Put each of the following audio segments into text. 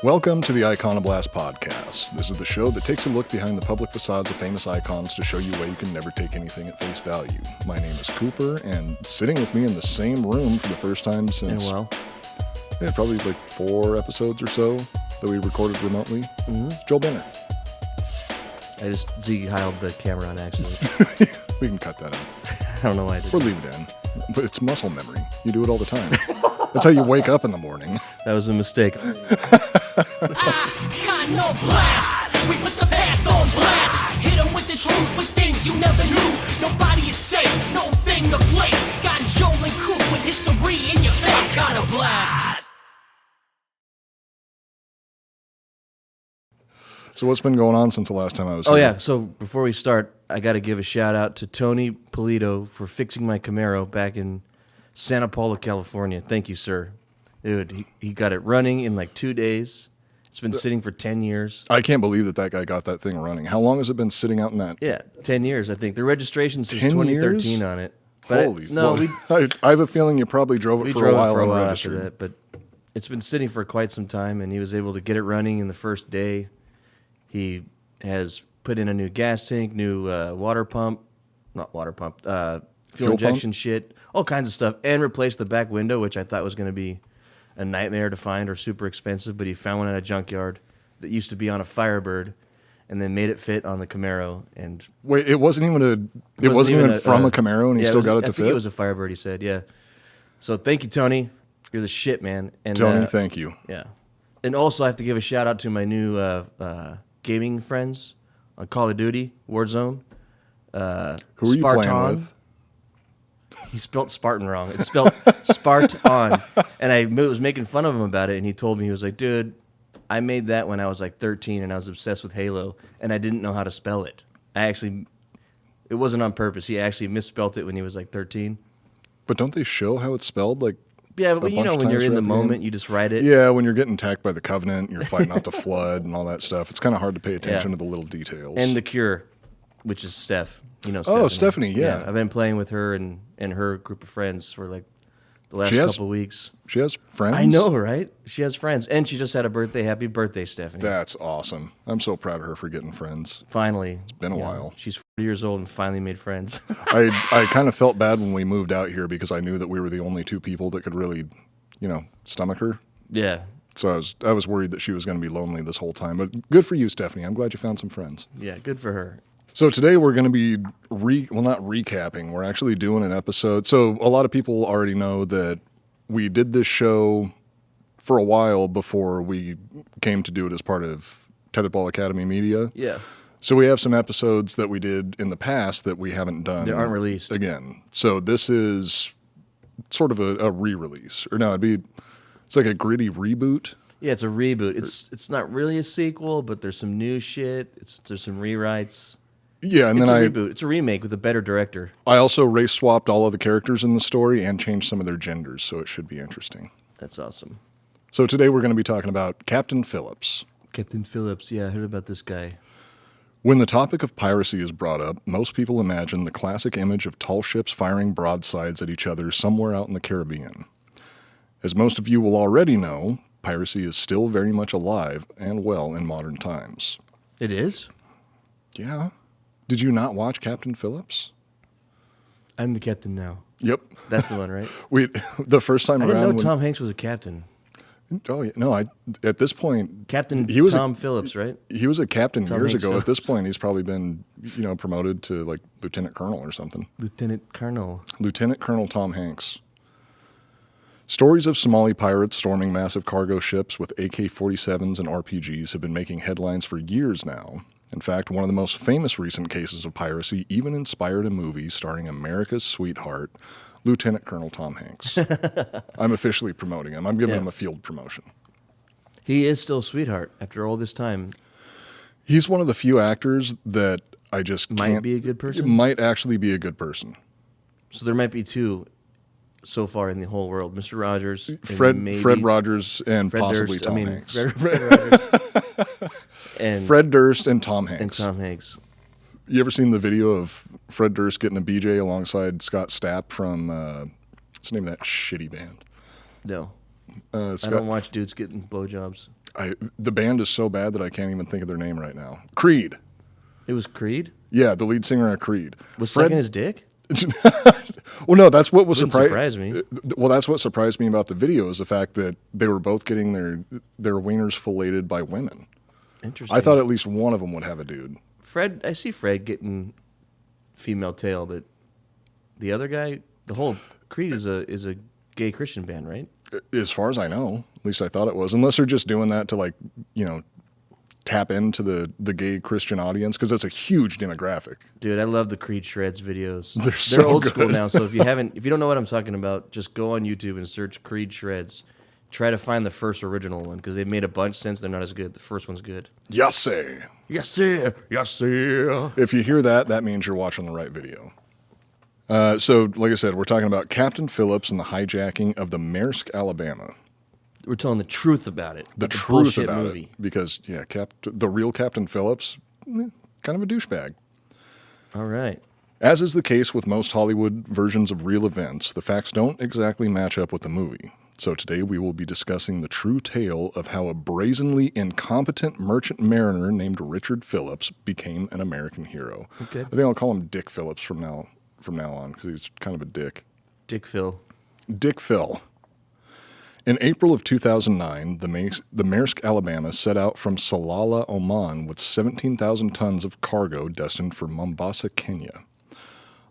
Welcome to the Iconoblast podcast. This is the show that takes a look behind the public facades of famous icons to show you why you can never take anything at face value. My name is Cooper, and sitting with me in the same room for the first time since probably like 4 episodes or so that we recorded remotely, Joel Benner. I just Ziggy-Heiled the camera on accident. We can cut that out. I don't know why I did. Or leave it in. But it's muscle memory. You do it all the time. That's how you wake up in the morning. That was a mistake. Iconoblast. We put the past on blast. Hit them with the truth, with things you never knew. Nobody is safe, no thing to place. Got Joel and Coop with history in your face. Iconoblast. So what's been going on since the last time I was Oh, here? yeah. So before we start, I got to give a shout out to Tony Polito for fixing my Camaro back in Santa Paula, California. Thank you, sir. Dude, he got it running in like 2 days. It's been sitting for 10 years. I can't believe that guy got that thing running. How long has it been sitting out in that? Yeah, 10 years, I think. The registration says 10 2013 on it. But Holy. I have a feeling you probably drove it for a while after that, but it's been sitting for quite some time, and he was able to get it running in the first day. He has put in a new gas tank, new fuel injection shit, all kinds of stuff, and replaced the back window, which I thought was going to be a nightmare to find or super expensive, but he found one at a junkyard that used to be on a Firebird, and then made it fit on the Camaro. And wait, it wasn't even from a Camaro, and he still got it to fit? I think it was a Firebird, he said, yeah. So thank you, Tony. You're the shit, man. And Tony, thank you. Yeah. And also I have to give a shout out to my new gaming friends on Call of Duty, Warzone. Who are you playing with? He spelled Spartan wrong. It's spelled Spartan. And I was making fun of him about it, and he told me, he was like, dude, I made that when I was like 13, and I was obsessed with Halo, and I didn't know how to spell it. It wasn't on purpose. He actually misspelled it when he was like 13. But don't they show how it's spelled? Like, yeah, but you know, when you're in the moment, you just write it. Yeah, when you're getting attacked by the Covenant, you're fighting out the Flood and all that stuff. It's kind of hard to pay attention to the little details. And the Cure, which is Steph. You know, Stephanie. Oh, Stephanie, yeah. I've been playing with her and her group of friends for like the last couple of weeks. She has friends? I know, right? She has friends. And she just had a birthday. Happy birthday, Stephanie. That's awesome. I'm so proud of her for getting friends. Finally. It's been a while. She's 40 years old and finally made friends. I kind of felt bad when we moved out here because I knew that we were the only 2 people that could really, stomach her. Yeah. So I was worried that she was going to be lonely this whole time. But good for you, Stephanie. I'm glad you found some friends. Yeah, good for her. So today we're going to be, not recapping. We're actually doing an episode. So a lot of people already know that we did this show for a while before we came to do it as part of Tetherball Academy Media. Yeah. So we have some episodes that we did in the past that we haven't done. They aren't released. Again. So this is sort of a re-release. Or no, it's like a gritty reboot. Yeah, it's a reboot. It's not really a sequel, but there's some new shit. There's some rewrites. Yeah, and it's then a reboot. It's a remake with a better director. I also race swapped all of the characters in the story and changed some of their genders, so it should be interesting. That's awesome. So today we're going to be talking about Captain Phillips. Captain Phillips, yeah, I heard about this guy. When the topic of piracy is brought up, most people imagine the classic image of tall ships firing broadsides at each other somewhere out in the Caribbean. As most of you will already know, piracy is still very much alive and well in modern times. It is? Yeah. Did you not watch Captain Phillips? I'm the captain now. Yep. That's the one, right? The first time I around. didn't know Tom Hanks was a captain. Oh, yeah. No, at this point. Captain Tom Phillips, right? He was a captain Tom years Hanks ago. Phillips. At this point, he's probably been, promoted to like Lieutenant Colonel or something. Lieutenant Colonel Tom Hanks. Stories of Somali pirates storming massive cargo ships with AK-47s and RPGs have been making headlines for years now. In fact, one of the most famous recent cases of piracy even inspired a movie starring America's sweetheart, Lieutenant Colonel Tom Hanks. I'm officially promoting him. I'm giving him a field promotion. He is still a sweetheart after all this time. He's one of the few actors that I just might be a good person? Might actually be a good person. So there might be 2 so far in the whole world. Mr. Rogers. Fred Rogers and Fred possibly Durst. Tom Hanks. Fred Rogers. And Fred Durst and Tom Hanks. You ever seen the video of Fred Durst getting a BJ alongside Scott Stapp from, what's the name of that shitty band? No. I don't watch dudes getting blowjobs. The band is so bad that I can't even think of their name right now. Creed. It was Creed? Yeah, the lead singer of Creed. Was sucking his dick? Well, no, that's what was Surprise me. Well, that's what surprised me about the video is the fact that they were both getting their wieners filleted by women. Interesting. I thought at least one of them would have a dude. Fred, I see Fred getting female tail, but the other guy, the whole Creed is a gay Christian band, right? As far as I know, at least I thought it was. Unless they're just doing that to like, tap into the gay Christian audience because that's a huge demographic. Dude, I love the Creed Shreds videos. They're so old good. school now, so if you don't know what I'm talking about, just go on YouTube and search Creed Shreds. Try to find the first original one because they've made a bunch since. They're not as good. The first one's good. Yes, sir. Yes, sir. Yes, sir. If you hear that, that means you're watching the right video. So, like I said, we're talking about Captain Phillips and the hijacking of the Maersk, Alabama. We're telling the truth about it. The about truth bullshit about movie. it. Because, the real Captain Phillips, kind of a douchebag. All right. As is the case with most Hollywood versions of real events, the facts don't exactly match up with the movie. So today we will be discussing the true tale of how a brazenly incompetent merchant mariner named Richard Phillips became an American hero. Okay. I think I'll call him Dick Phillips from now on because he's kind of a dick. Dick Phil. Dick Phil. In April of 2009, the Maersk, Alabama set out from Salalah, Oman with 17,000 tons of cargo destined for Mombasa, Kenya.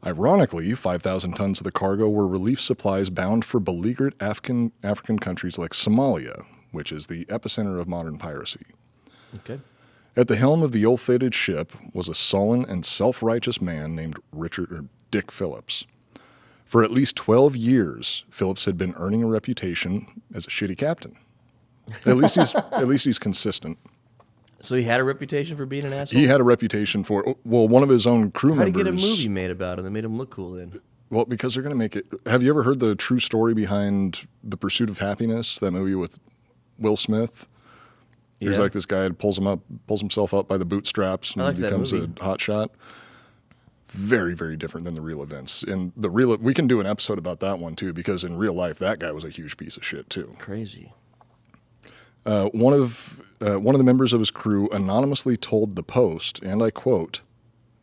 Ironically, 5,000 tons of the cargo were relief supplies bound for beleaguered African countries like Somalia, which is the epicenter of modern piracy. Okay. At the helm of the ill-fated ship was a sullen and self-righteous man named Dick Phillips. For at least 12 years, Phillips had been earning a reputation as a shitty captain. At least he's consistent. So he had a reputation for being an asshole? He had a reputation for, one of his own crew How'd he members. get a movie made about him that made him look cool then? Well, because they're going to make it. Have you ever heard the true story behind The Pursuit of Happiness, that movie with Will Smith? There's like this guy that pulls himself up by the bootstraps and becomes a hot shot. Very, very different than the real events. We can do an episode about that one too, because in real life, that guy was a huge piece of shit too. Crazy. One of the members of his crew anonymously told the Post, and I quote,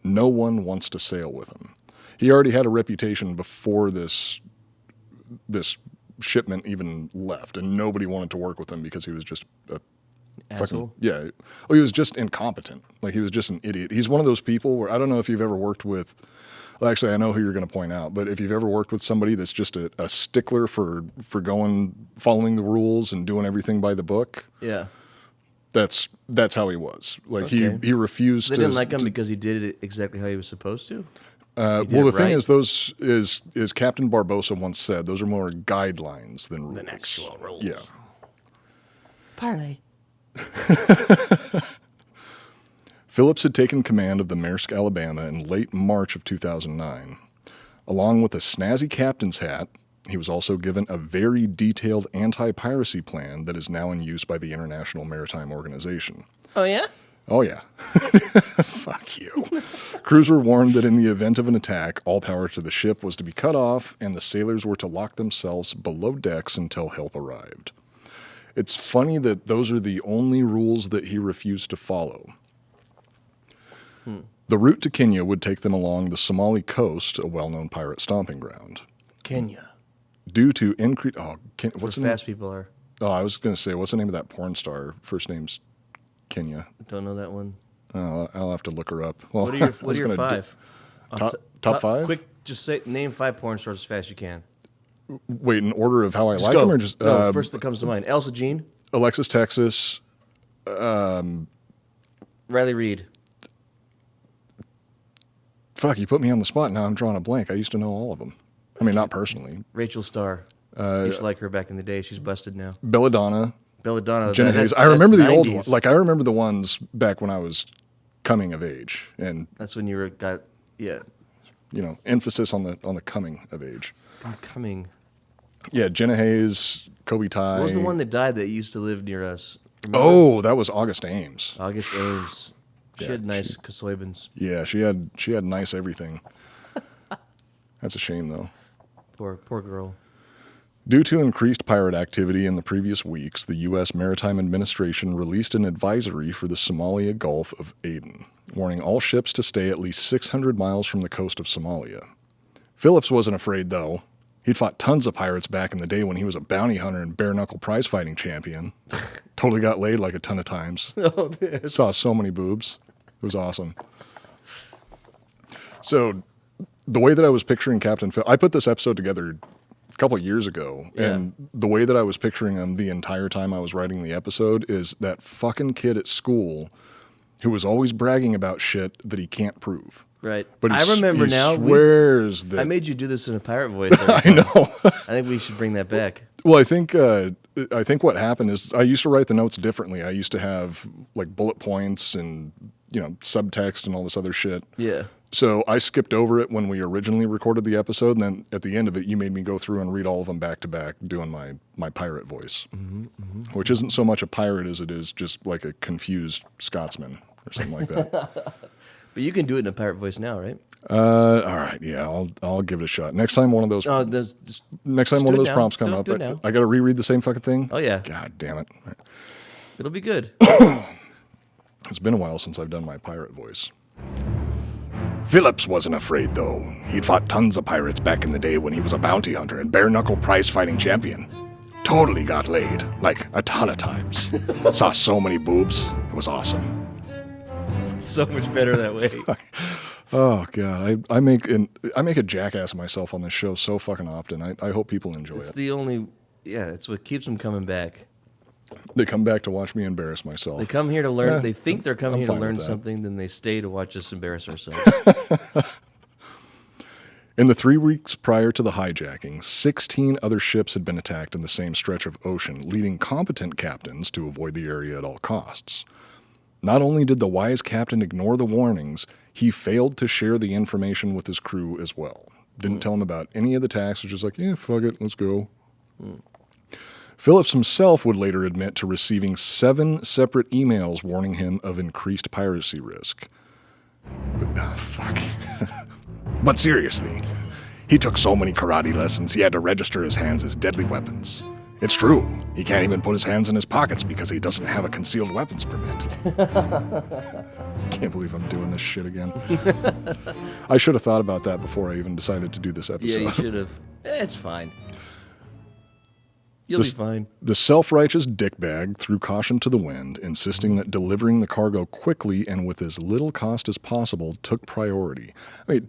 "No one wants to sail with him." He already had a reputation before this shipment even left, and nobody wanted to work with him because he was just a Asshole? he was just incompetent. Like, he was just an idiot. He's one of those people where I don't know if you've ever worked with. Well, actually, I know who you're going to point out, but if you've ever worked with somebody that's just a stickler for following the rules and doing everything by the book, Yeah. that's how he was. Like, Okay. he refused They to. didn't like him because he did it exactly how he was supposed to? Well, the thing is Captain Barbosa once said, those are more guidelines than rules. Than actual rules. Yeah. Parlay. Phillips had taken command of the Maersk, Alabama in late March of 2009. Along with a snazzy captain's hat, he was also given a very detailed anti-piracy plan that is now in use by the International Maritime Organization. Oh, yeah? Oh, yeah. Fuck you. Crews were warned that in the event of an attack, all power to the ship was to be cut off, and the sailors were to lock themselves below decks until help arrived. It's funny that those are the only rules that he refused to follow. The route to Kenya would take them along the Somali coast, a well-known pirate stomping ground. Kenya. Due to increase... what's the name? Fast people are. Oh, I was going to say, what's the name of that porn star? First name's Kenya. Don't know that one. I'll have to look her up. Well, What are your five? Top five? Quick, just name 5 porn stars as fast as you can. Wait, in order of how I Just like go. them, or just No, first that comes to mind. Elsa Jean. Alexis Texas? Riley Reid. Fuck, you put me on the spot. Now I'm drawing a blank. I used to know all of them. I mean, not personally. Rachel Starr. I used to like her back in the day. She's busted now. Belladonna. Belladonna. Jenna that's- Hayes. I remember the that's old 90s. ones. Like, I remember the ones back when I was coming of age, and That's when you got emphasis on the coming of age. coming. Yeah, Jenna Hayes, Kobe Ty. What was the one that died that used to live near us? Remember? Oh, that was August Ames. August Ames. She had nice kasoybins. Yeah, she had nice everything. That's a shame though. Poor girl. Due to increased pirate activity in the previous weeks, the U.S. Maritime Administration released an advisory for the Somalia Gulf of Aden, warning all ships to stay at least 600 miles from the coast of Somalia. Phillips wasn't afraid, though. He'd fought tons of pirates back in the day when he was a bounty hunter and bare-knuckle prize-fighting champion. Totally got laid like a ton of times. Oh, this. Saw so many boobs. It was awesome. So, the way that I was picturing Captain Phil, I put this episode together a couple of years ago, and the way that I was picturing him the entire time I was writing the episode is that fucking kid at school who was always bragging about shit that he can't prove. Right. But I remember he now. Swears that I made you do this in a pirate voice. I know. I think we should bring that back. Well, I think what happened is I used to write the notes differently. I used to have like bullet points and subtext and all this other shit. Yeah. So I skipped over it when we originally recorded the episode, and then at the end of it, you made me go through and read all of them back to back, doing my pirate voice, which isn't so much a pirate as it is just like a confused Scotsman or something like that. But you can do it in a pirate voice now, right? All right, yeah, I'll give it a shot. Next time one of those next time one of those prompts come up, I got to reread the same fucking thing. Oh yeah. God damn it. It'll be good. It's been a while since I've done my pirate voice. Phillips wasn't afraid, though. He'd fought tons of pirates back in the day when he was a bounty hunter and bare-knuckle prize-fighting champion. Totally got laid, like a ton of times. Saw so many boobs. It was awesome. It's so much better that way. Oh, God. I make a jackass of myself on this show so fucking often. I hope people enjoy It's it. it's what keeps them coming back. They come back to watch me embarrass myself. They come here to learn. Yeah, They think they're coming I'm here to fine learn with that. something, then they stay to watch us embarrass ourselves. In the 3 weeks prior to the hijacking, 16 other ships had been attacked in the same stretch of ocean, leading competent captains to avoid the area at all costs. Not only did the wise captain ignore the warnings, he failed to share the information with his crew as well. Didn't tell him about any of the attacks, was just like, yeah, fuck it, let's go. Phillips himself would later admit to receiving 7 separate emails warning him of increased piracy risk. But seriously, he took so many karate lessons he had to register his hands as deadly weapons. It's true, he can't even put his hands in his pockets because he doesn't have a concealed weapons permit. Can't believe I'm doing this shit again. I should have thought about that before I even decided to do this episode. Yeah, you should have. It's fine. You'll be fine. The self-righteous dickbag threw caution to the wind, insisting that delivering the cargo quickly and with as little cost as possible took priority. I mean,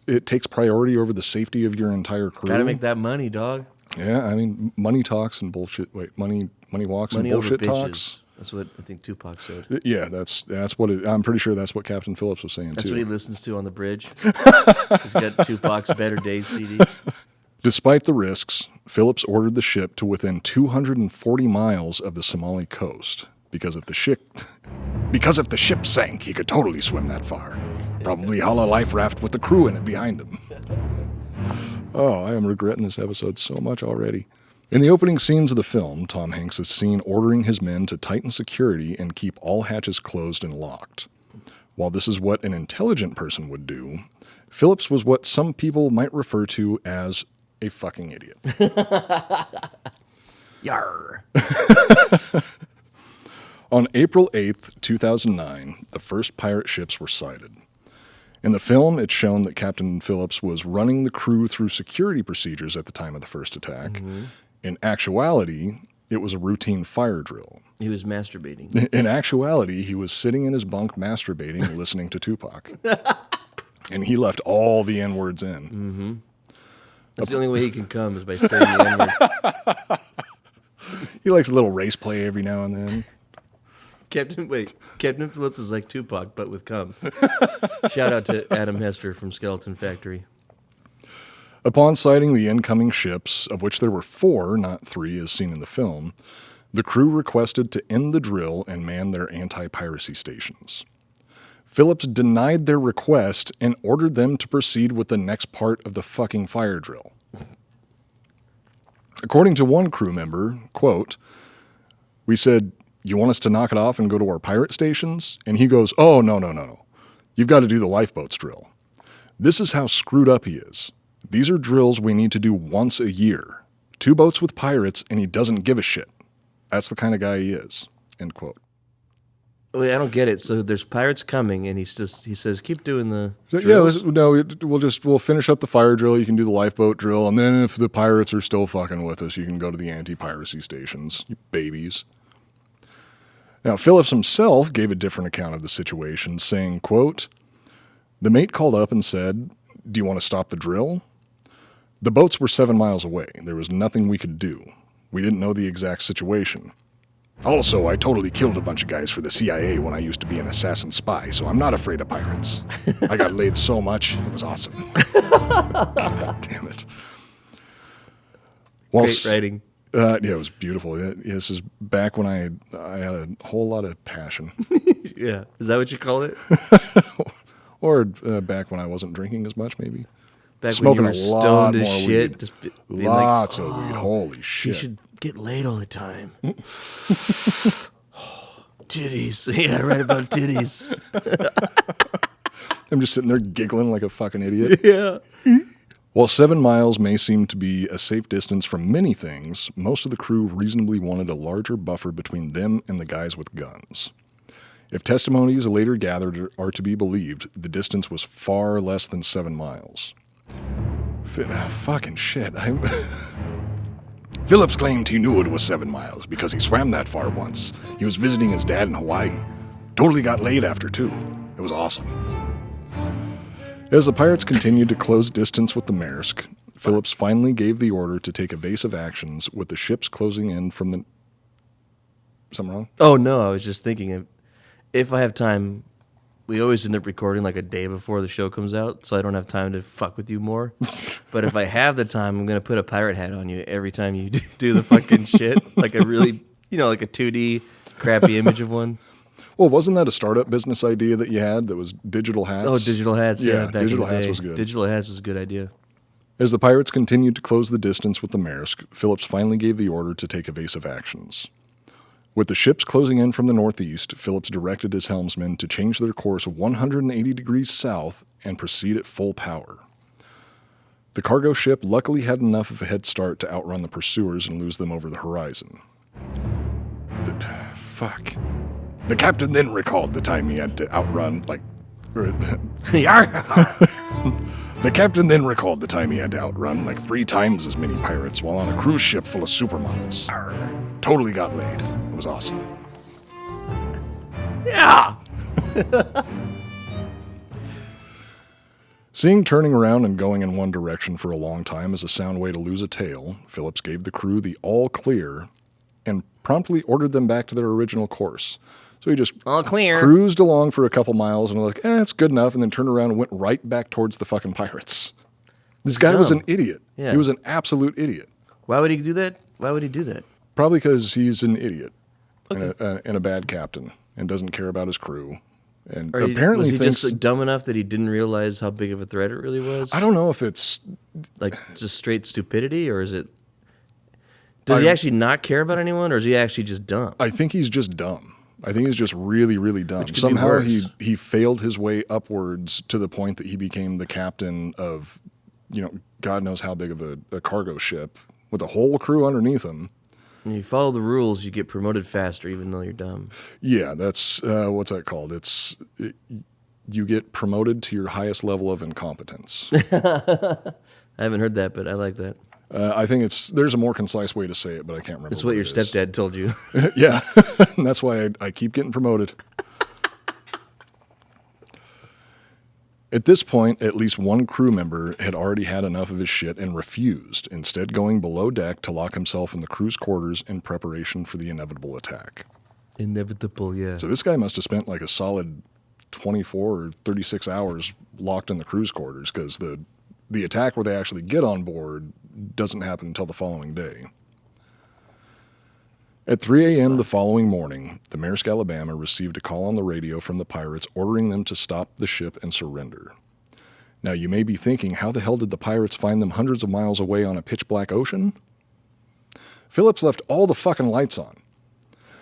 it takes priority over the safety of your entire crew. Gotta make that money, dog. Yeah, I mean, money talks and bullshit. Wait, money walks Money and over bullshit bitches. talks. That's what I think Tupac said. Yeah, that's what it. I'm pretty sure that's what Captain Phillips was saying That's too. what he listens to on the bridge. He's got Tupac's Better Days CD. Despite the risks, Phillips ordered the ship to within 240 miles of the Somali coast because if the ship sank, he could totally swim that far. Probably haul a life raft with the crew in it behind him. Oh, I am regretting this episode so much already. In the opening scenes of the film, Tom Hanks is seen ordering his men to tighten security and keep all hatches closed and locked. While this is what an intelligent person would do, Phillips was what some people might refer to as a fucking idiot. Yarr. On April 8th, 2009, the first pirate ships were sighted. In the film, it's shown that Captain Phillips was running the crew through security procedures at the time of the first attack. Mm-hmm. In actuality, it was a routine fire drill. He was masturbating. In actuality, he was sitting in his bunk masturbating, listening to Tupac. And he left all the N-words in. Mm-hmm. That's the only way he can come is by saying the N-word. He likes a little race play every now and then. Captain Phillips is like Tupac, but with cum. Shout out to Adam Hester from Skeleton Factory. Upon sighting the incoming ships, of which there were 4, not 3 as seen in the film, the crew requested to end the drill and man their anti-piracy stations. Phillips denied their request and ordered them to proceed with the next part of the fucking fire drill. According to one crew member, quote, "We said, you want us to knock it off and go to our pirate stations?" And he goes, "Oh, no. You've got to do the lifeboats drill. This is how screwed up he is. These are drills we need to do once a year. 2 boats with pirates, and he doesn't give a shit. That's the kind of guy he is, end quote. Wait, I don't get it. So there's pirates coming, and he says, keep doing the So, drills? we'll finish up the fire drill. You can do the lifeboat drill, and then if the pirates are still fucking with us, you can go to the anti-piracy stations, you babies. Now, Phillips himself gave a different account of the situation, saying, quote, "The mate called up and said, 'Do you want to stop the drill?' The boats were 7 miles away. There was nothing we could do. We didn't know the exact situation. Also, I totally killed a bunch of guys for the CIA when I used to be an assassin spy, so I'm not afraid of pirates. I got laid so much, it was awesome." God damn it. Great writing. Yeah, it was beautiful. This is back when I had a whole lot of passion. Yeah. Is that what you call it? Or back when I wasn't drinking as much, maybe. Back Smoking when you a were lot stoned as more shit. weed. Just being Lots of weed. Holy you shit. should get laid all the time. Titties. Yeah, I write about titties. I'm just sitting there giggling like a fucking idiot. Yeah. While 7 miles may seem to be a safe distance from many things, most of the crew reasonably wanted a larger buffer between them and the guys with guns. If testimonies later gathered are to be believed, the distance was far less than 7 miles. Fucking shit. Phillips claimed he knew it was 7 miles because he swam that far once. He was visiting his dad in Hawaii. Totally got laid after, too. It was awesome. As the pirates continued to close distance with the Maersk, Phillips finally gave the order to take evasive actions, with the ships closing in from the... Something wrong? Oh, no. I was just thinking, if I have time, we always end up recording like a day before the show comes out, so I don't have time to fuck with you more. But if I have the time, I'm going to put a pirate hat on you every time you do the fucking shit. Like a really, like a 2D crappy image of one. Well, wasn't that a startup business idea that you had that was digital hats? Oh, digital hats. Yeah, back digital in the hats day. was good. Digital hats was a good idea. As the pirates continued to close the distance with the Maersk, Phillips finally gave the order to take evasive actions. With the ships closing in from the northeast, Phillips directed his helmsmen to change their course 180 degrees south and proceed at full power. The cargo ship luckily had enough of a head start to outrun the pursuers and lose them over the horizon. The captain then recalled the time he had to outrun, The captain then recalled the time he had to outrun 3 times as many pirates while on a cruise ship full of supermodels. Totally got laid. It was awesome. Yeah. Seeing turning around and going in one direction for a long time as a sound way to lose a tail, Phillips gave the crew the all clear and promptly ordered them back to their original course. So he just All clear. cruised along for a couple miles and was like, it's good enough, and then turned around and went right back towards the fucking pirates. This guy was an idiot. Yeah. He was an absolute idiot. Why would he do that? Why would he do that? Probably because he's an idiot Okay. and a bad captain and doesn't care about his crew. And Or apparently was he thinks... just dumb enough that he didn't realize how big of a threat it really was? I don't know if it's... Like just straight stupidity, or is it... Does he actually not care about anyone, or is he actually just dumb? I think he's just dumb. I think he's just really, really dumb. Which could be Somehow worse. he failed his way upwards to the point that he became the captain of, God knows how big of a cargo ship with a whole crew underneath him. When you follow the rules, you get promoted faster, even though you're dumb. Yeah, that's, what's that called? You get promoted to your highest level of incompetence. I haven't heard that, but I like that. I think there's a more concise way to say it, but I can't remember. It's what your it is. stepdad told you. Yeah, and that's why I keep getting promoted. At this point, at least one crew member had already had enough of his shit and refused, instead going below deck to lock himself in the crew's quarters in preparation for the inevitable attack. Inevitable, yeah. So this guy must have spent a solid 24 or 36 hours locked in the crew's quarters, because the attack where they actually get on board doesn't happen until the following day. At 3 a.m. the following morning, the Maersk Alabama received a call on the radio from the pirates ordering them to stop the ship and surrender. Now, you may be thinking, how the hell did the pirates find them hundreds of miles away on a pitch-black ocean? Phillips left all the fucking lights on,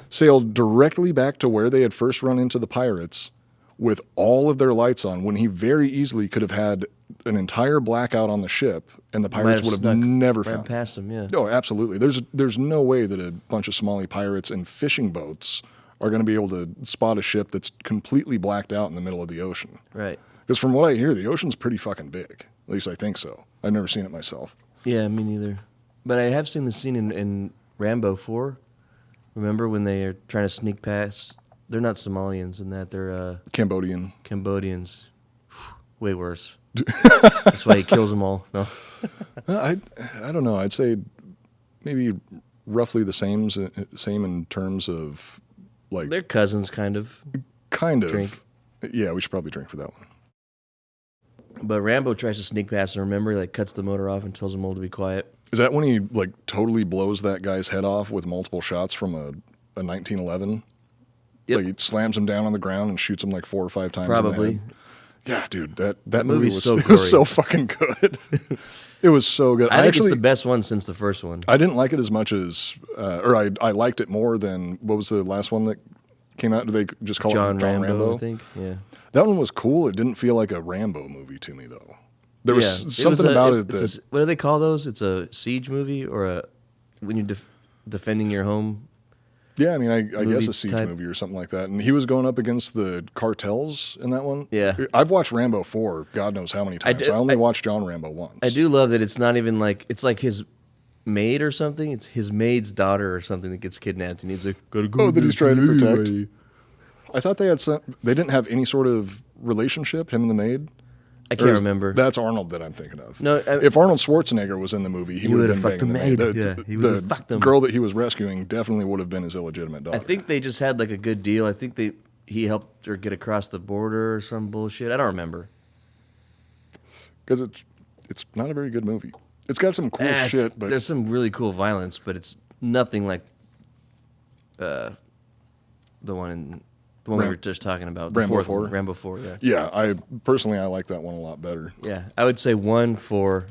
sailed directly back to where they had first run into the pirates, with all of their lights on when he very easily could have had an entire blackout on the ship and the pirates would have snuck never right found him. past him. Yeah. No, absolutely. There's no way that a bunch of Somali pirates in fishing boats are going to be able to spot a ship that's completely blacked out in the middle of the ocean. Right. Because from what I hear, the ocean's pretty fucking big. At least I think so. I've never seen it myself. Yeah, me neither. But I have seen the scene in Rambo 4. Remember when they are trying to sneak past? They're not Somalians in that. They're Cambodian. Cambodians. Way worse. That's why he kills them all. No. I don't know. I'd say maybe roughly the same in terms of like They're cousins, kind of. kind of. Drink. Yeah, we should probably drink for that one. But Rambo tries to sneak past and remember, he like cuts the motor off and tells them all to be quiet. Is that when he like totally blows that guy's head off with multiple shots from a 1911? Yep. Like he slams him down on the ground and shoots him like 4 or 5 times. Probably. In the head. Yeah, dude, that movie movie's was so it was gory. so fucking good. It was so good. I think it's the best one since the first one. I didn't like it as much as, or I liked it more than what was the last one that came out? Did they just call John it John Rambo, I think. Yeah. That one was cool. It didn't feel like a Rambo movie to me though. There was Yeah, something about it it's that what do they call those? It's a siege movie or a when you're defending your home. yeah, I mean, I guess movie a siege type. movie or something like that. And he was going up against the cartels in that one. Yeah. I've watched Rambo 4, God knows how many times. I only watched John Rambo once. I do love that it's not even like it's like his maid or something. It's his maid's daughter or something that gets kidnapped, and he's like, "Gotta go." Oh, that he's trying to protect. anyway." I thought they had they didn't have any sort of relationship, him and the maid. I Or can't is- remember. That's Arnold that I'm thinking of. No, if Arnold Schwarzenegger was in the movie, he would have been would've fucked banging the the maid. maid. Yeah, he would've fucked The them. girl that he was rescuing definitely would have been his illegitimate daughter. I think they just had like a good deal. I think he helped her get across the border or some bullshit. I don't remember. because it's not a very good movie. It's got some cool shit, but there's some really cool violence, but it's nothing like the one we were just talking about. The Rambo fourth 4? one, Rambo 4, yeah. yeah, I like that one a lot better. Yeah, I would say 1 for.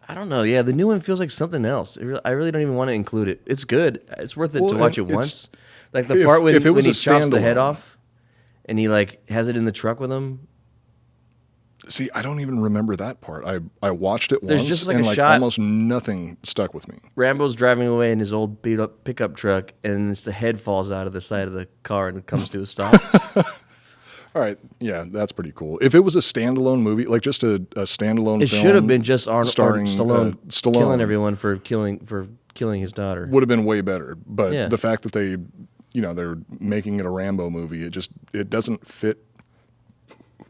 I don't know. Yeah, the new one feels like something else. I really don't even want to include it. It's good. It's worth it Well, to watch it it's- once. Like the part when if it was he a chops the head standalone. off, and he like has it in the truck with him. See, I don't even remember that part. I watched it There's once, just like and a like shot- almost nothing stuck with me. Rambo's driving away in his old beat up pickup truck, and the head falls out of the side of the car and it comes to a stop. All right, yeah, that's pretty cool. If it was a standalone movie, like just a standalone, It film should have been just Arnold starring Stallone, Stallone, killing everyone for killing his daughter. would have been way better. But Yeah. the fact that they're making it a Rambo movie, it doesn't fit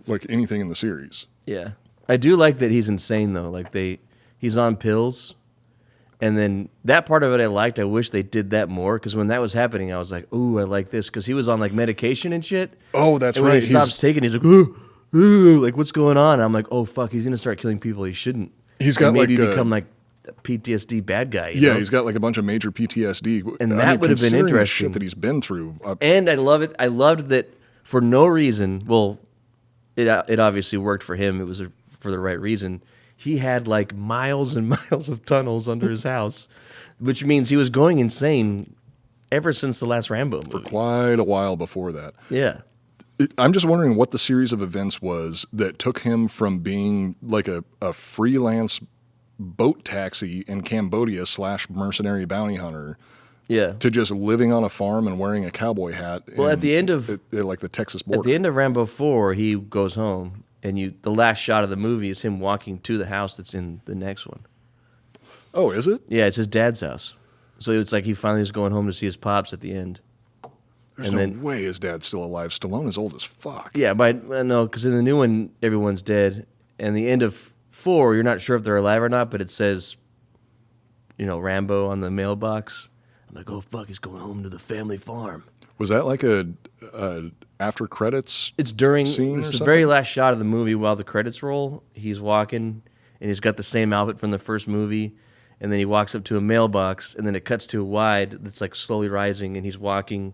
like anything in the series. Yeah, I do like that he's insane though. Like he's on pills, and then that part of it I liked. I wish they did that more because when that was happening, I was like, "Ooh, I like this," because he was on like medication and shit. Oh, that's and when right. he stops taking, he's like, "Ooh, like what's going on?" And I'm like, "Oh fuck, he's gonna start killing people he shouldn't." He's got, And maybe like, become like a PTSD bad guy. you Yeah, know? he's got like a bunch of major PTSD, And that would have been considering the interesting. shit that he's been through. And I love it. I loved that for no reason. Well, it obviously worked for him. It was for the right reason. He had like miles and miles of tunnels under his house, which means he was going insane ever since the last Rambo movie. Quite a while before that. Yeah. I'm just wondering what the series of events was that took him from being like a freelance boat taxi in Cambodia / mercenary bounty hunter Yeah. to just living on a farm and wearing a cowboy hat. Well, at the end of like the Texas border. At the end of Rambo 4, he goes home, and the last shot of the movie is him walking to the house that's in the next one. Oh, is it? Yeah, it's his dad's house. So it's like he finally is going home to see his pops at the end. There's And no then- way his dad's still alive. Stallone is old as fuck. Yeah, but no, because in the new one, everyone's dead. And the end of 4, you're not sure if they're alive or not, but it says, Rambo on the mailbox. I'm like, oh, fuck, he's going home to the family farm. Was that like a after credits? It's during Scene or it's the something? very last shot of the movie while the credits roll. He's walking, and he's got the same outfit from the first movie. And then he walks up to a mailbox, and then it cuts to a wide that's like slowly rising, and he's walking.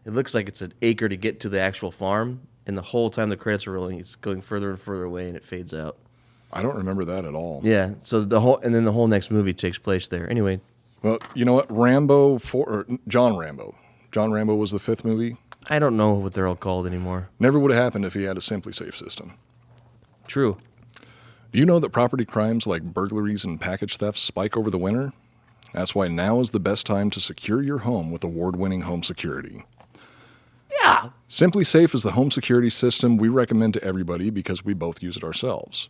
It looks like it's an acre to get to the actual farm, and the whole time the credits are rolling, he's going further and further away, and it fades out. I don't remember that at all. Yeah, so the whole next movie takes place there. Anyway, Well, you know what? Rambo 4, or John Rambo. John Rambo was the 5th movie. I don't know what they're all called anymore. Never would have happened if he had a Simply Safe system. True. Do you know that property crimes like burglaries and package thefts spike over the winter? That's why now is the best time to secure your home with award-winning home security. Yeah. Simply Safe is the home security system we recommend to everybody because we both use it ourselves.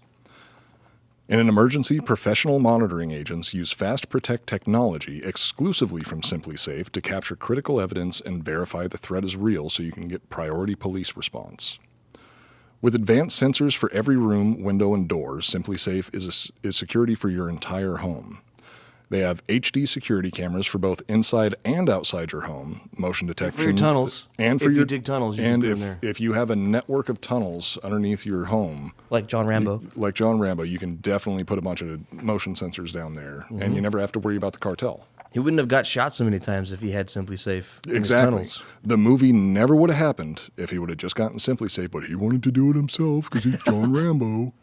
In an emergency, professional monitoring agents use Fast Protect technology exclusively from Simply Safe to capture critical evidence and verify the threat is real so you can get priority police response. With advanced sensors for every room, window, and door, Simply Safe is security for your entire home. They have HD security cameras for both inside and outside your home, motion detection. For your tunnels. And for if your, you dig tunnels, you and can put if, them there. if you have a network of tunnels underneath your home, Like John Rambo. you can definitely put a bunch of motion sensors down there, and you never have to worry about the cartel. He wouldn't have got shot so many times if he had Simply Safe in his Exactly. tunnels. The movie never would have happened if he would have just gotten Simply Safe, but he wanted to do it himself because he's John Rambo.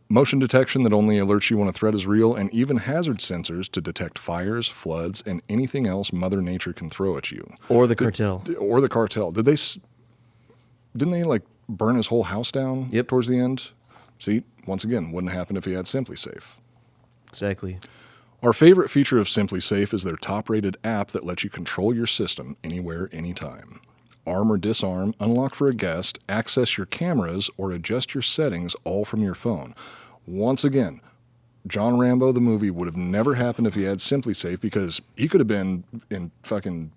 Motion detection that only alerts you when a threat is real, and even hazard sensors to detect fires, floods, and anything else Mother Nature can throw at you. Or the cartel. Or the cartel. Didn't they like burn his whole house down Yep. towards the end? See, once again, wouldn't happen if he had Simply Safe. Exactly. Our favorite feature of Simply Safe is their top-rated app that lets you control your system anywhere, anytime. Arm or disarm, unlock for a guest, access your cameras, or adjust your settings all from your phone. Once again, John Rambo, the movie, would have never happened if he had Simply Safe because he could have been in fucking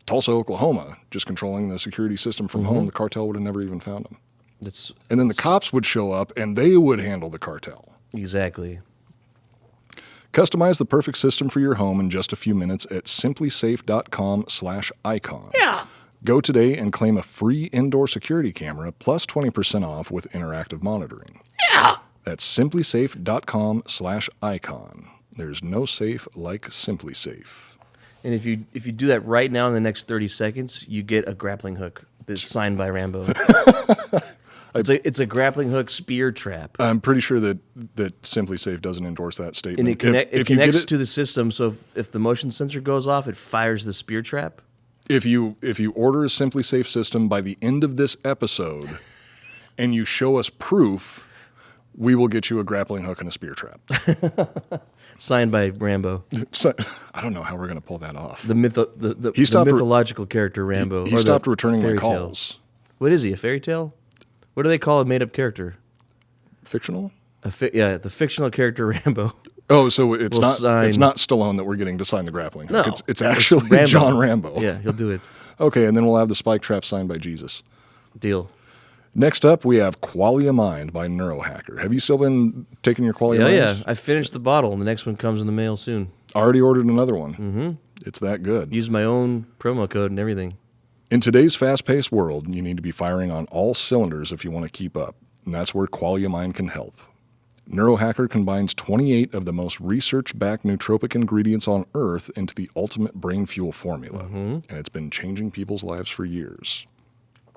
Tulsa, Oklahoma, just controlling the security system from home. The cartel would have never even found him. And then the cops would show up and they would handle the cartel. Exactly. Customize the perfect system for your home in just a few minutes at simplysafe.com/icon. Yeah. Go today and claim a free indoor security camera plus 20% off with interactive monitoring. Yeah. That's simplysafe.com/icon. There's no safe like Simply Safe. And if you do that right now in the next 30 seconds, you get a grappling hook that's signed by Rambo. It's a grappling hook spear trap. I'm pretty sure that Simply Safe doesn't endorse that statement. And it connects to the system, so if the motion sensor goes off, it fires the spear trap. If you order a Simply Safe system by the end of this episode and you show us proof, we will get you a grappling hook and a spear trap. Signed by Rambo. So, I don't know how we're going to pull that off. The mythological character Rambo. He stopped returning my calls. What is he, a fairy tale? What do they call a made-up character? Fictional? The fictional character Rambo. Oh, so it's We'll not sign- it's not Stallone that we're getting to sign the grappling hook. No, It's actually Rambo. John Rambo. Yeah, he'll do it. Okay, and then we'll have the spike trap signed by Jesus. Deal. Next up, we have Qualia Mind by Neurohacker. Have you still been taking your Qualia Minds? Yeah. I finished the bottle, and the next one comes in the mail soon. Already ordered another one. Mm-hmm. It's that good. Use my own promo code and everything. In today's fast-paced world, you need to be firing on all cylinders if you want to keep up, and that's where Qualia Mind can help. Neurohacker combines 28 of the most research-backed nootropic ingredients on Earth into the ultimate brain fuel formula, and it's been changing people's lives for years.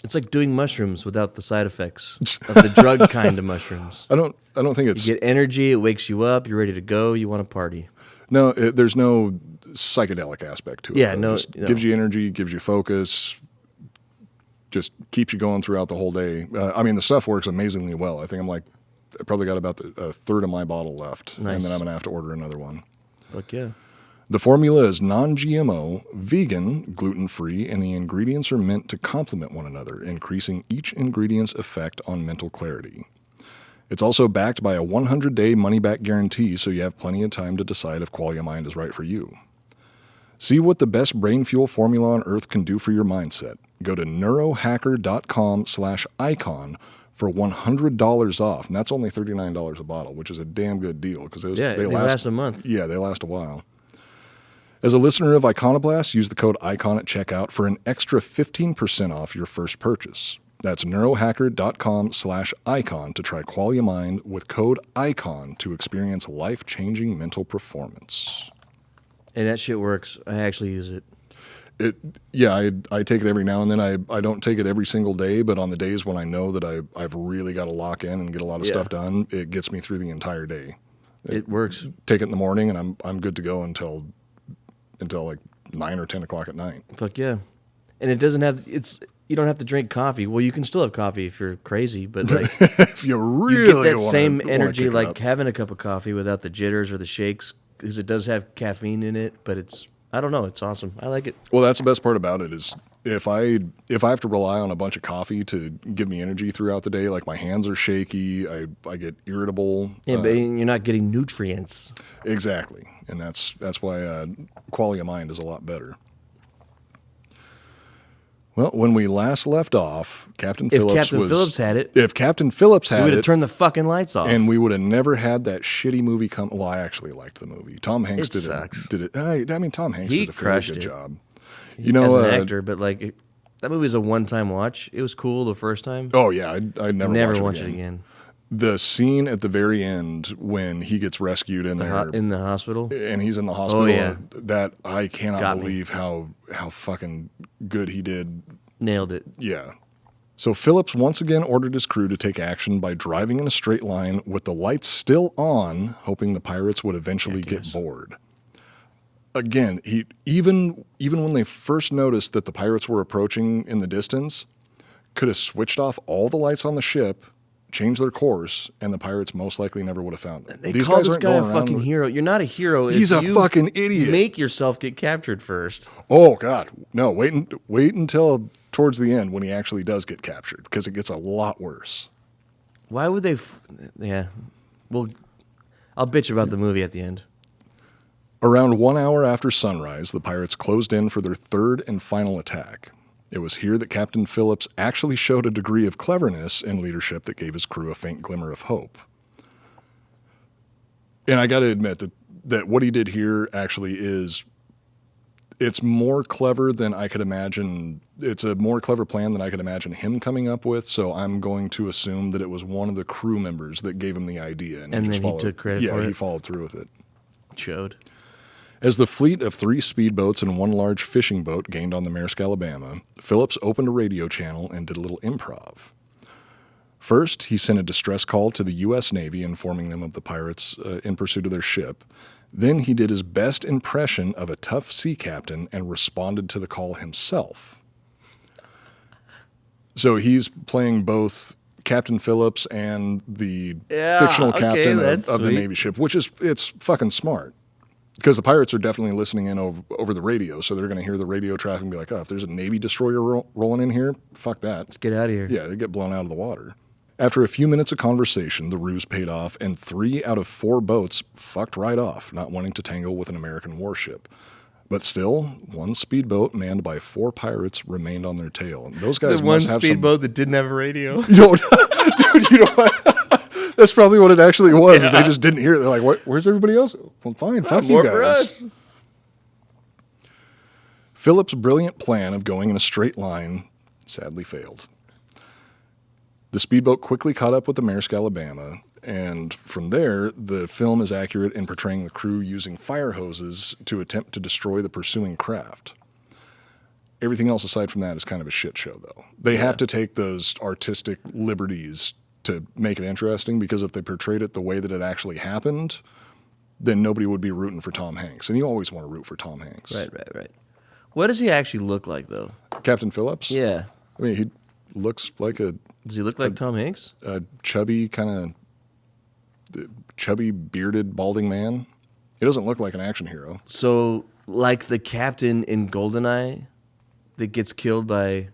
It's like doing mushrooms without the side effects of the drug kind of mushrooms. I don't think it's... You get energy, it wakes you up, you're ready to go, you want to party. No, there's no psychedelic aspect to it. Yeah, though. no, Just no. gives you energy, gives you focus, just keeps you going throughout the whole day. I mean, the stuff works amazingly well. I think I probably got about a third of my bottle left, Nice. and then I'm going to have to order another one. Fuck yeah. The formula is non-GMO, vegan, gluten-free, and the ingredients are meant to complement one another, increasing each ingredient's effect on mental clarity. It's also backed by a 100-day money-back guarantee, so you have plenty of time to decide if Qualia Mind is right for you. See what the best brain fuel formula on Earth can do for your mindset. Go to neurohacker.com/icon for $100 off, and that's only $39 a bottle, which is a damn good deal because They last a month. Yeah, they last a while. As a listener of Iconoblast, use the code ICON at checkout for an extra 15% off your first purchase. That's neurohacker.com/icon to try Qualia Mind with code ICON to experience life-changing mental performance. And that shit works. I actually use it. I take it every now and then. I don't take it every single day, but on the days when I know that I've really got to lock in and get a lot of stuff done, it gets me through the entire day. It works. Take it in the morning, and I'm good to go until like 9 or 10 o'clock at night. Fuck yeah. and it doesn't have you don't have to drink coffee. Well, you can still have coffee if you're crazy, but like If you you really get that same energy kick it like up. having a cup of coffee without the jitters or the shakes, because it does have caffeine in it. But I don't know, it's awesome. I like it. Well, that's the best part about it is if I have to rely on a bunch of coffee to give me energy throughout the day, like my hands are shaky, I get irritable. Yeah, but you're not getting nutrients. Exactly, and that's why quality of mind is a lot better. Well, when we last left off, Captain Phillips had it, If Captain Phillips we had would have it, turned the fucking lights off. and we would have never had that shitty movie come. Well, I actually liked the movie. Tom Hanks It sucks. did it. I mean, Tom Hanks He did a fairly crushed good it. job. as You know, an actor, but like that movie is a one-time watch. It was cool the first time. oh yeah, I'd never watch it it again. again. The scene at the very end when he gets rescued in there In the hospital. and he's in the hospital, yeah. that I cannot Got me. believe how fucking good he did. Nailed it. Yeah. So Phillips once again ordered his crew to take action by driving in a straight line with the lights still on, hoping the pirates would eventually get bored. Again, he even when they first noticed that the pirates were approaching in the distance, could have switched off all the lights on the ship, changed their course, and the pirates most likely never would have found them. They call this guy a fucking hero. You're not a hero. He's if a you fucking idiot. Make yourself get captured first. Oh God, no! Wait until towards the end when he actually does get captured, because it gets a lot worse. Why would they? Yeah. Well, I'll bitch about the movie at the end. Around 1 hour after sunrise, the pirates closed in for their third and final attack. It was here that Captain Phillips actually showed a degree of cleverness and leadership that gave his crew a faint glimmer of hope. And I got to admit that what he did here actually it's more clever than I could imagine. It's a more clever plan than I could imagine him coming up with, so I'm going to assume that it was one of the crew members that gave him the idea. And then he took credit for it? Yeah, he followed through with it. Showed. As the fleet of 3 speedboats and 1 large fishing boat gained on the Maersk, Alabama, Phillips opened a radio channel and did a little improv. First, he sent a distress call to the U.S. Navy informing them of the pirates in pursuit of their ship. Then he did his best impression of a tough sea captain and responded to the call himself. So he's playing both Captain Phillips and the fictional captain of the Navy ship, it's fucking smart. Because the pirates are definitely listening in over the radio, so they're going to hear the radio traffic and be like, oh, if there's a Navy destroyer rolling in here, fuck that. Let's get out of here. Yeah, they get blown out of the water. After a few minutes of conversation, the ruse paid off, and 3 out of 4 boats fucked right off, not wanting to tangle with an American warship. But still, 1 speedboat manned by 4 pirates remained on their tail. And those guys The one must have speedboat that didn't have a radio. Dude, you know what? That's probably what it actually was. Is they just didn't hear it. They're like, where's everybody else? Well, fine, fuck you More guys. for us. Phillips' brilliant plan of going in a straight line sadly failed. The speedboat quickly caught up with the Maersk, Alabama, and from there, the film is accurate in portraying the crew using fire hoses to attempt to destroy the pursuing craft. Everything else aside from that is kind of a shit show, though. They have to take those artistic liberties to make it interesting, because if they portrayed it the way that it actually happened, then nobody would be rooting for Tom Hanks. And you always want to root for Tom Hanks. Right. What does he actually look like, though? Captain Phillips? Yeah. I mean, he looks like Does he look like Tom Hanks? a chubby, chubby, bearded, balding man. He doesn't look like an action hero. So, like the captain in GoldenEye that gets killed by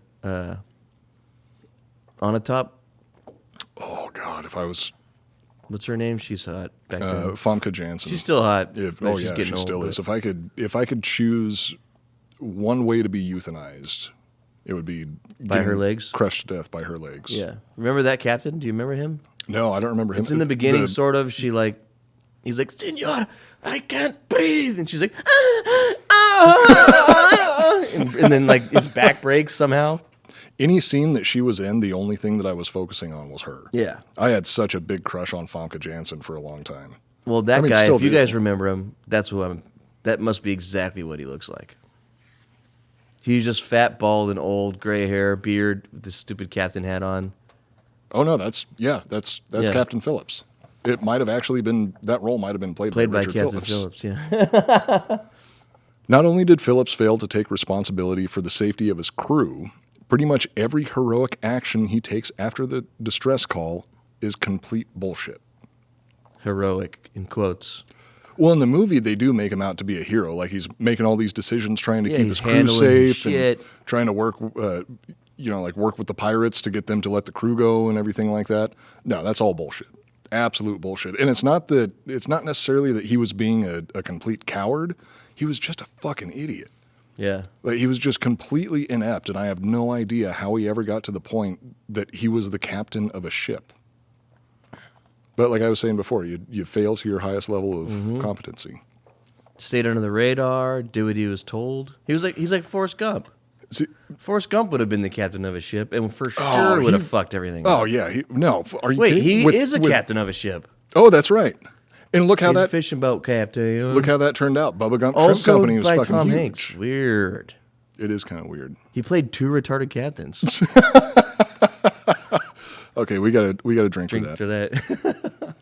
Onatop? Oh, God, if I was... What's her name? She's hot back then. Famke Janssen. She's still hot. She's getting she old, still but- is. If I could choose one way to be euthanized, it would be By her getting legs? crushed to death by her legs. Yeah. Remember that captain? Do you remember him? No, I don't remember him. It's in the beginning, sort of. He's like, Senor, I can't breathe. And she's like, and then like his back breaks somehow. Any scene that she was in, the only thing that I was focusing on was her. Yeah. I had such a big crush on Famke Janssen for a long time. Well, that guy, still if you do. guys remember him, that must be exactly what he looks like. He's just fat, bald, and old, gray hair, beard, with this stupid captain hat on. Oh no, that's Yeah. Captain Phillips. It might have actually been, that role might have been played by Captain Richard Phillips, yeah. Not only did Phillips fail to take responsibility for the safety of his crew, pretty much every heroic action he takes after the distress call is complete bullshit. Heroic, in quotes. Well, in the movie, they do make him out to be a hero. Like, he's making all these decisions, trying to keep he's his crew handling his safe, and shit. trying to work, work with the pirates to get them to let the crew go and everything like that. No, that's all bullshit. Absolute bullshit. And it's not necessarily that he was being a complete coward. He was just a fucking idiot. Yeah. Like, he was just completely inept, and I have no idea how he ever got to the point that he was the captain of a ship. But like I was saying before, you fail to your highest level of competency. Stayed under the radar, do what he was told. He's like Forrest Gump. See, Forrest Gump would have been the captain of a ship and for sure would have fucked everything up. oh yeah, are you Wait, kidding? he is a captain of a ship. Oh, that's right. And look how He's a that fishing boat captain. look how that turned out. Bubba Gump Shrimp Also Company was by fucking Tom huge. Hanks. Weird. It is kind of weird. He played 2 retarded captains. Okay, we got to drink Drink for for that. that.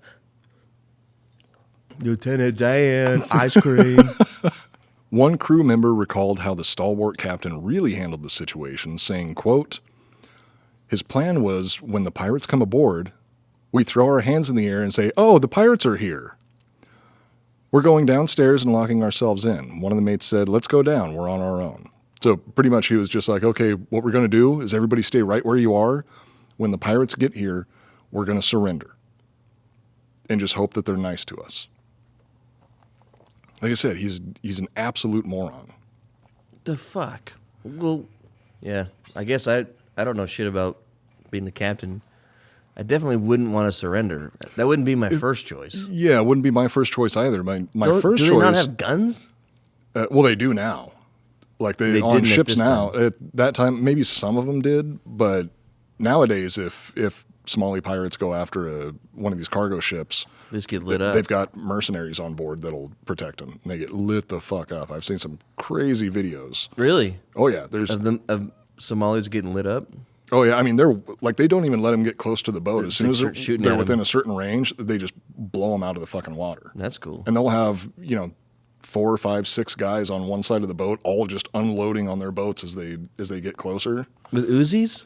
Lieutenant Dan, ice cream. One crew member recalled how the stalwart captain really handled the situation, saying, quote, "His plan was, when the pirates come aboard, we throw our hands in the air and say, 'Oh, the pirates are here.' We're going downstairs and locking ourselves in. One of the mates said, 'Let's go down. We're on our own.' So pretty much he was just like, okay, what we're going to do is everybody stay right where you are. When the pirates get here, we're going to surrender and just hope that they're nice to us." Like I said, he's an absolute moron. The fuck? Well, yeah. I guess I don't know shit about being the captain. I definitely wouldn't want to surrender. That wouldn't be my first choice. Yeah, it wouldn't be my first choice either. My first do choice. they not have guns? Well, they do now. Like They on didn't at ships this now. time. At that time, maybe some of them did, but nowadays, if Somali pirates go after one of these cargo ships, They just get lit up. they've got mercenaries on board that'll protect them. And they get lit the fuck up. I've seen some crazy videos. Really? Oh yeah, there's. Of Somalis getting lit up? Oh yeah, I mean they don't even let them get close to the boat. As soon like as start shooting they're at 'em. within a certain range, they just blow them out of the fucking water. That's cool. And they'll have 4, 5, 6 guys on one side of the boat, all just unloading on their boats as they get closer. With Uzis?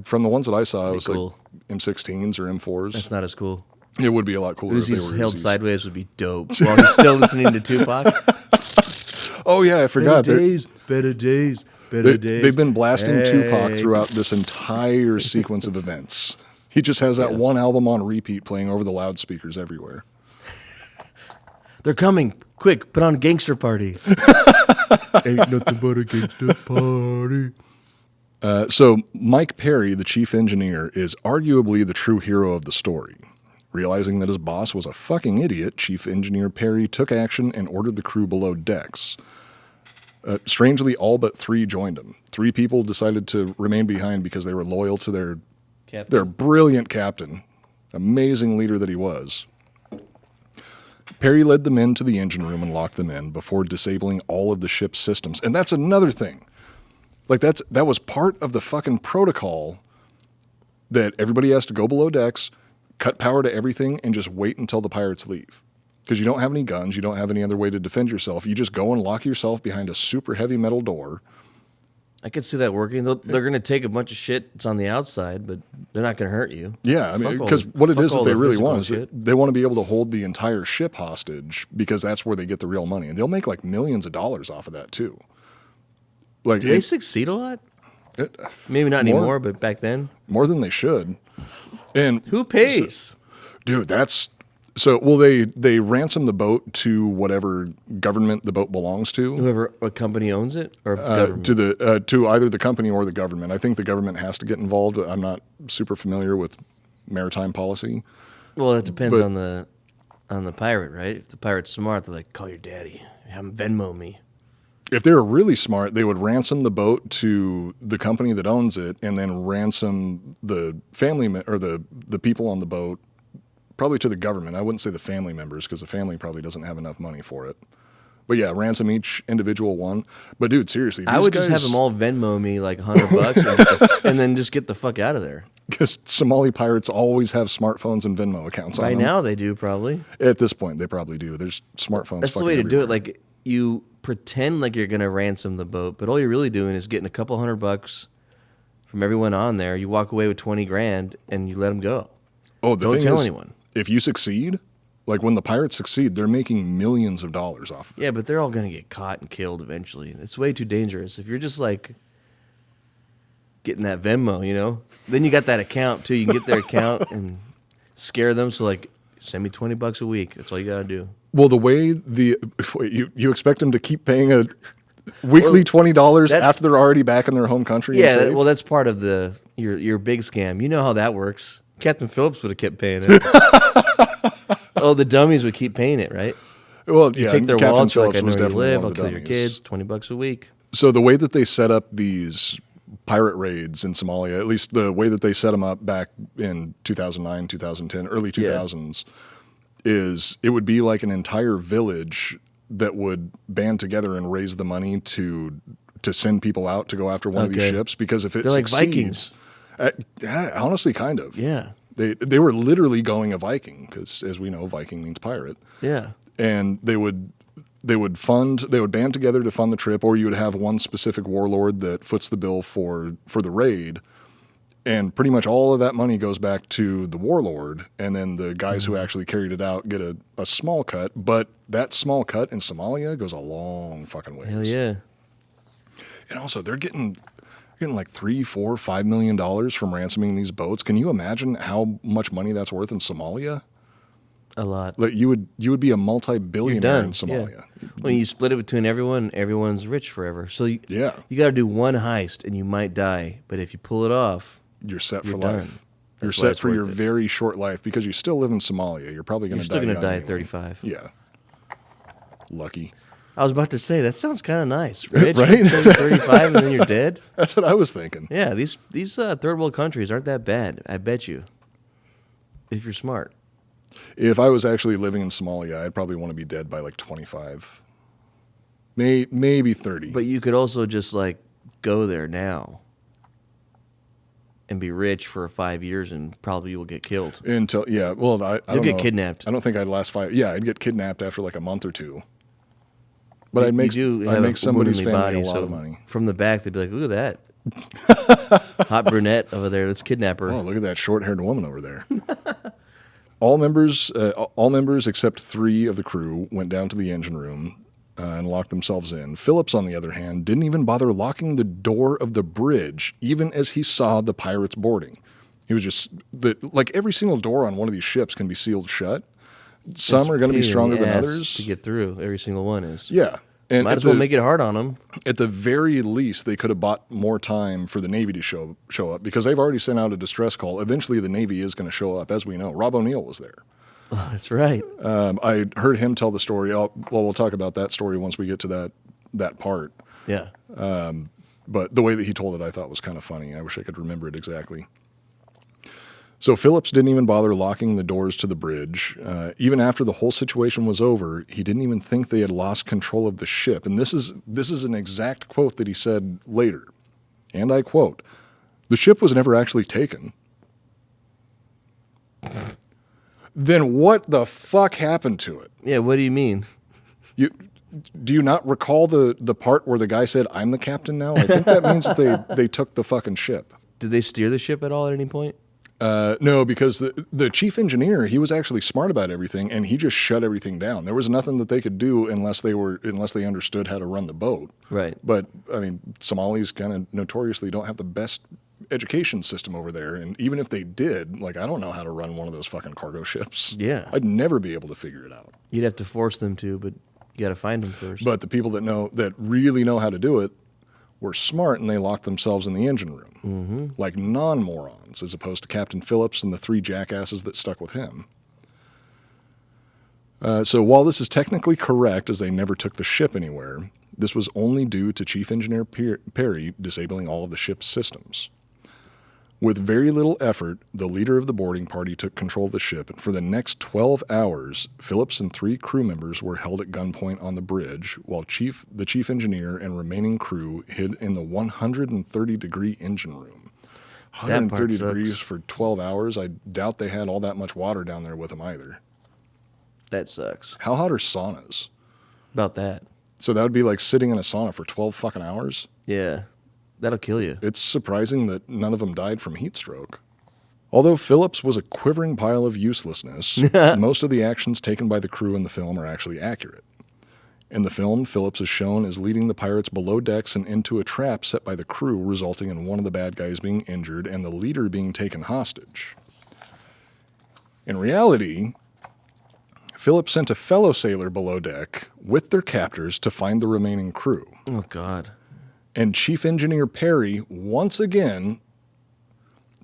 From the ones that I saw, it was cool. like M16s or M4s. That's not as cool. It would be a lot cooler if they Uzis were held Uzis. sideways would be dope. While he's still listening to Tupac. Oh yeah, I forgot. Better days, better days, better days. They've been blasting Tupac Hey. throughout this entire sequence of events. He just has that one album on repeat playing over the loudspeakers everywhere. They're coming. Quick, put on Gangster Party. Ain't nothing but a gangster party. So Mike Perry, the chief engineer, is arguably the true hero of the story. Realizing that his boss was a fucking idiot, Chief Engineer Perry took action and ordered the crew below decks. Strangely, all but 3 joined him. 3 people decided to remain behind because they were loyal to their brilliant captain, amazing leader that he was. Perry led the men to the engine room and locked them in before disabling all of the ship's systems. And that's another thing. Like that was part of the fucking protocol that everybody has to go below decks, cut power to everything, and just wait until the pirates leave. Because you don't have any guns, you don't have any other way to defend yourself. You just go and lock yourself behind a super heavy metal door. I could see that working. They're going to take a bunch of shit that's on the outside, but they're not going to hurt you. Yeah, I mean, Fuck all because the- what it fuck is that all they the really physical want is that shit. they want to be able to hold the entire ship hostage because that's where they get the real money. And they'll make like millions of dollars off of that too. Like Do they succeed a lot? it- Maybe not More. anymore, but back then. more than they should. And Who pays? dude, that's so. Well, they ransom the boat to whatever government the boat belongs to. Whoever a company owns it or government? To either the company or the government. I think the government has to get involved. I'm not super familiar with maritime policy. Well, it depends but- on the pirate, right? If the pirate's smart, they're like, call your daddy, have him Venmo me. If they were really smart, they would ransom the boat to the company that owns it, and then ransom the family or the people on the boat, probably to the government. I wouldn't say the family members because the family probably doesn't have enough money for it. But yeah, ransom each individual one. But dude, seriously, I would just have them all Venmo me like $100 and then just get the fuck out of there. because Somali pirates always have smartphones and Venmo accounts on By them. now they do probably. At this point, they probably do. There's smartphones. That's the fucking way to do it. everywhere. Like you pretend like you're going to ransom the boat, but all you're really doing is getting a couple $100 from everyone on there. You walk away with 20 grand and you let them go. Oh, the Don't thing tell is, anyone. if you succeed, like when the pirates succeed, they're making millions of dollars off of it. Yeah, but they're all going to get caught and killed eventually. It's way too dangerous. If you're just like getting that Venmo, you know, then you got that account too. You can get their account and scare them. So like, send me $20 a week. That's all you got to do. Well, the way you expect them to keep paying a weekly $20 after they're already back in their home country. Yeah, and safe? well, that's part of your big scam. You know how that works. Captain Phillips would have kept paying it. Oh, the dummies would keep paying it, right? Well, You yeah, take their Captain wallets, you're like, Phillips I know was where you definitely live, one I'll of the kill your dummies. kids, $20 a week. So the way that they set up these pirate raids in Somalia, at least the way that they set them up back in 2009, 2010, early 2000s, is it would be like an entire village that would band together and raise the money to send people out to go after one of these ships, because if it They're like succeeds, Vikings. Yeah, honestly, kind of. Yeah. They were literally going a Viking, because as we know, Viking means pirate. Yeah. And they would band together to fund the trip, or you would have one specific warlord that foots the bill for the raid, and pretty much all of that money goes back to the warlord, and then the guys who actually carried it out get a small cut, but that small cut in Somalia goes a long fucking ways. Hell yeah. And also they're getting like $3, $4, $5 million from ransoming these boats. Can you imagine how much money that's worth in Somalia? A lot. Like you would be a multi-billionaire in Somalia. Yeah. When you split it between everyone, everyone's rich forever. So you got to do one heist and you might die, but if you pull it off, you're set you're for done. life. You're That's why set it's for your worth it. very short life, because you still live in Somalia. You're probably going You're to still die going young to die at anyway. 35. Yeah. Lucky. I was about to say, that sounds kind of nice. Rich, Right? until you're 35 and then you're dead. That's what I was thinking. Yeah, these third world countries aren't that bad, I bet you, if you're smart. If I was actually living in Somalia, I'd probably want to be dead by like 25. Maybe 30. But you could also just like go there now and be rich for 5 years and probably you will get killed. Until, yeah, well, I You'll don't get know. kidnapped. I don't think I'd last 5. Yeah, I'd get kidnapped after like a month or two. But I'd make a somebody's womanly family body, a lot so of money. From the back, they'd be like, look at that. Hot brunette over there. Let's kidnap her. Oh, look at that short-haired woman over there. All members except 3 of the crew went down to the engine room and locked themselves in. Phillips, on the other hand, didn't even bother locking the door of the bridge, even as he saw the pirates boarding. He was just like every single door on one of these ships can be sealed shut. Some are going to be stronger than others. To get through, every single one is. Yeah. And Might as well make it hard on them. At the very least, they could have bought more time for the Navy to show up, because they've already sent out a distress call. Eventually, the Navy is going to show up, as we know. Rob O'Neill was there. Oh, that's right. I heard him tell the story. Well, we'll talk about that story once we get to that part. Yeah. But the way that he told it, I thought was kind of funny. I wish I could remember it exactly. So Phillips didn't even bother locking the doors to the bridge. Even after the whole situation was over, he didn't even think they had lost control of the ship. And this is an exact quote that he said later. And I quote, "The ship was never actually taken." Then what the fuck happened to it? Yeah, what do you mean? Do you not recall the part where the guy said, "I'm the captain now"? I think that means that they took the fucking ship. Did they steer the ship at all at any point? No, because the chief engineer, he was actually smart about everything, and he just shut everything down. There was nothing that they could do unless they understood how to run the boat. Right. But I mean, Somalis kind of notoriously don't have the best education system over there, and even if they did, like, I don't know how to run one of those fucking cargo ships. Yeah. I'd never be able to figure it out. You'd have to force them to, but you got to find them first. But the people that really know how to do it were smart, and they locked themselves in the engine room, like non-morons, as opposed to Captain Phillips and the 3 jackasses that stuck with him. So while this is technically correct, as they never took the ship anywhere, this was only due to Chief Engineer Perry disabling all of the ship's systems. With very little effort, the leader of the boarding party took control of the ship, and for the next 12 hours, Phillips and 3 crew members were held at gunpoint on the bridge, while the chief engineer and remaining crew hid in the 130-degree engine room. 130 degrees for 12 hours? I doubt they had all that much water down there with them either. That sucks. How hot are saunas? About that. So that would be like sitting in a sauna for 12 fucking hours. Yeah, that'll kill you. It's surprising that none of them died from heat stroke. Although Phillips was a quivering pile of uselessness, most of the actions taken by the crew in the film are actually accurate. In the film, Phillips is shown as leading the pirates below decks and into a trap set by the crew, resulting in one of the bad guys being injured and the leader being taken hostage. In reality, Phillips sent a fellow sailor below deck with their captors to find the remaining crew. Oh, God. And Chief Engineer Perry, once again,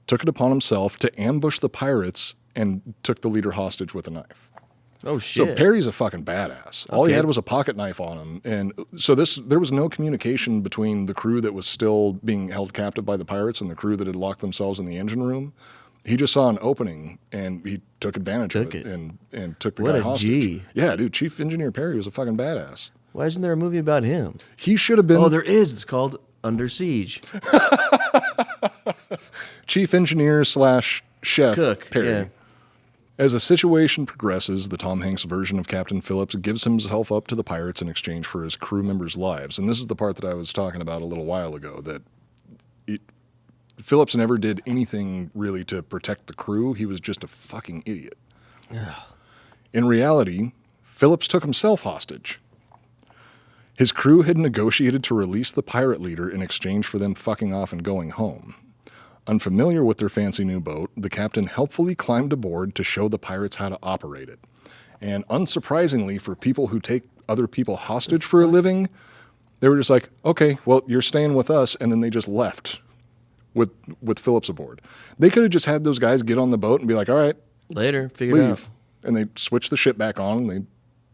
took it upon himself to ambush the pirates and took the leader hostage with a knife. Oh, shit. So Perry's a fucking badass. All he had was a pocket knife on him. And so there was no communication between the crew that was still being held captive by the pirates and the crew that had locked themselves in the engine room. He just saw an opening, and he took advantage of it and took the guy hostage. G. Yeah, dude, Chief Engineer Perry was a fucking badass. Why isn't there a movie about him? He should have been... Oh, there is. It's called Under Siege. Chief Engineer / Chef Cook, Perry. yeah. As the situation progresses, the Tom Hanks version of Captain Phillips gives himself up to the pirates in exchange for his crew members' lives. And this is the part that I was talking about a little while ago, that Phillips never did anything really to protect the crew. He was just a fucking idiot. In reality, Phillips took himself hostage. His crew had negotiated to release the pirate leader in exchange for them fucking off and going home. Unfamiliar with their fancy new boat, the captain helpfully climbed aboard to show the pirates how to operate it. And unsurprisingly, for people who take other people hostage for a living, they were just like, okay, well, you're staying with us, and then they just left with Phillips aboard. They could have just had those guys get on the boat and be like, all right, Later, figure it out. leave. And they switch the ship back on, and they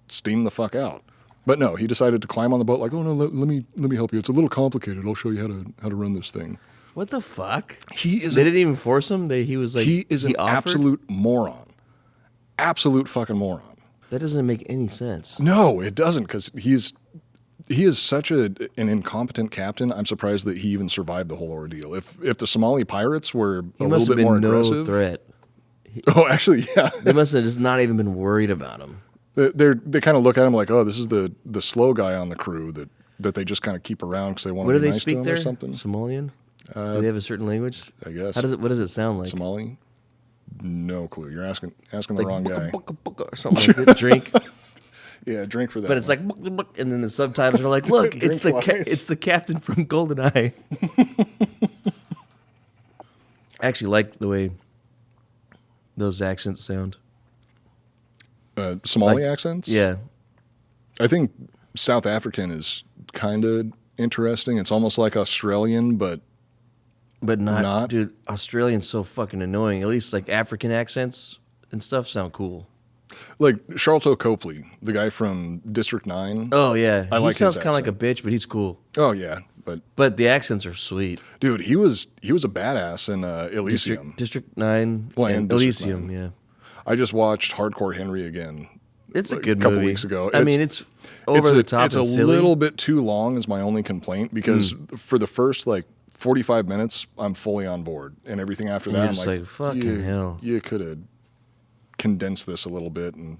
steam the fuck out. But no, he decided to climb on the boat like, oh, no, let me help you. It's a little complicated. I'll show you how to run this thing. What the fuck? They didn't even force him. He was like, he is an offered? absolute moron. Absolute fucking moron. That doesn't make any sense. No, it doesn't, because he is such an incompetent captain. I'm surprised that he even survived the whole ordeal. If the Somali pirates were He a must little have bit more been no aggressive, threat. Oh, actually, yeah. They must have just not even been worried about him. They kind of look at him like, oh, this is the slow guy on the crew that they just kind of keep around because they want What to do be they nice to speak him there? or something. Somalian? Do they have a certain language? I guess. What does it sound like? Somali? No clue. You're asking the Like wrong guy. or something like that. Drink. Yeah, drink for that. But it's one. like, and then the subtitles are like, look, it's Drink it's the captain from GoldenEye. I actually like the way those accents sound. Somali accents? Yeah. I think South African is kind of interesting. It's almost like Australian, but Not. Dude, Australian's so fucking annoying. At least like African accents and stuff sound cool. like Charlton Copley, the guy from District 9. Oh, yeah. I like he sounds his kind of like a accent. bitch, but he's cool. Oh, yeah. But the accents are sweet. Dude, he was a badass in Elysium. District 9 Well, and and District Elysium, 9. yeah. I just watched Hardcore Henry again. It's a like, good couple movie. weeks ago. I mean, it's over the top. It's a and silly. little bit too long is my only complaint, because for the first 45 minutes, I'm fully on board, and everything after And that, you're I'm just like, like, fucking hell. You could have condensed this a little bit and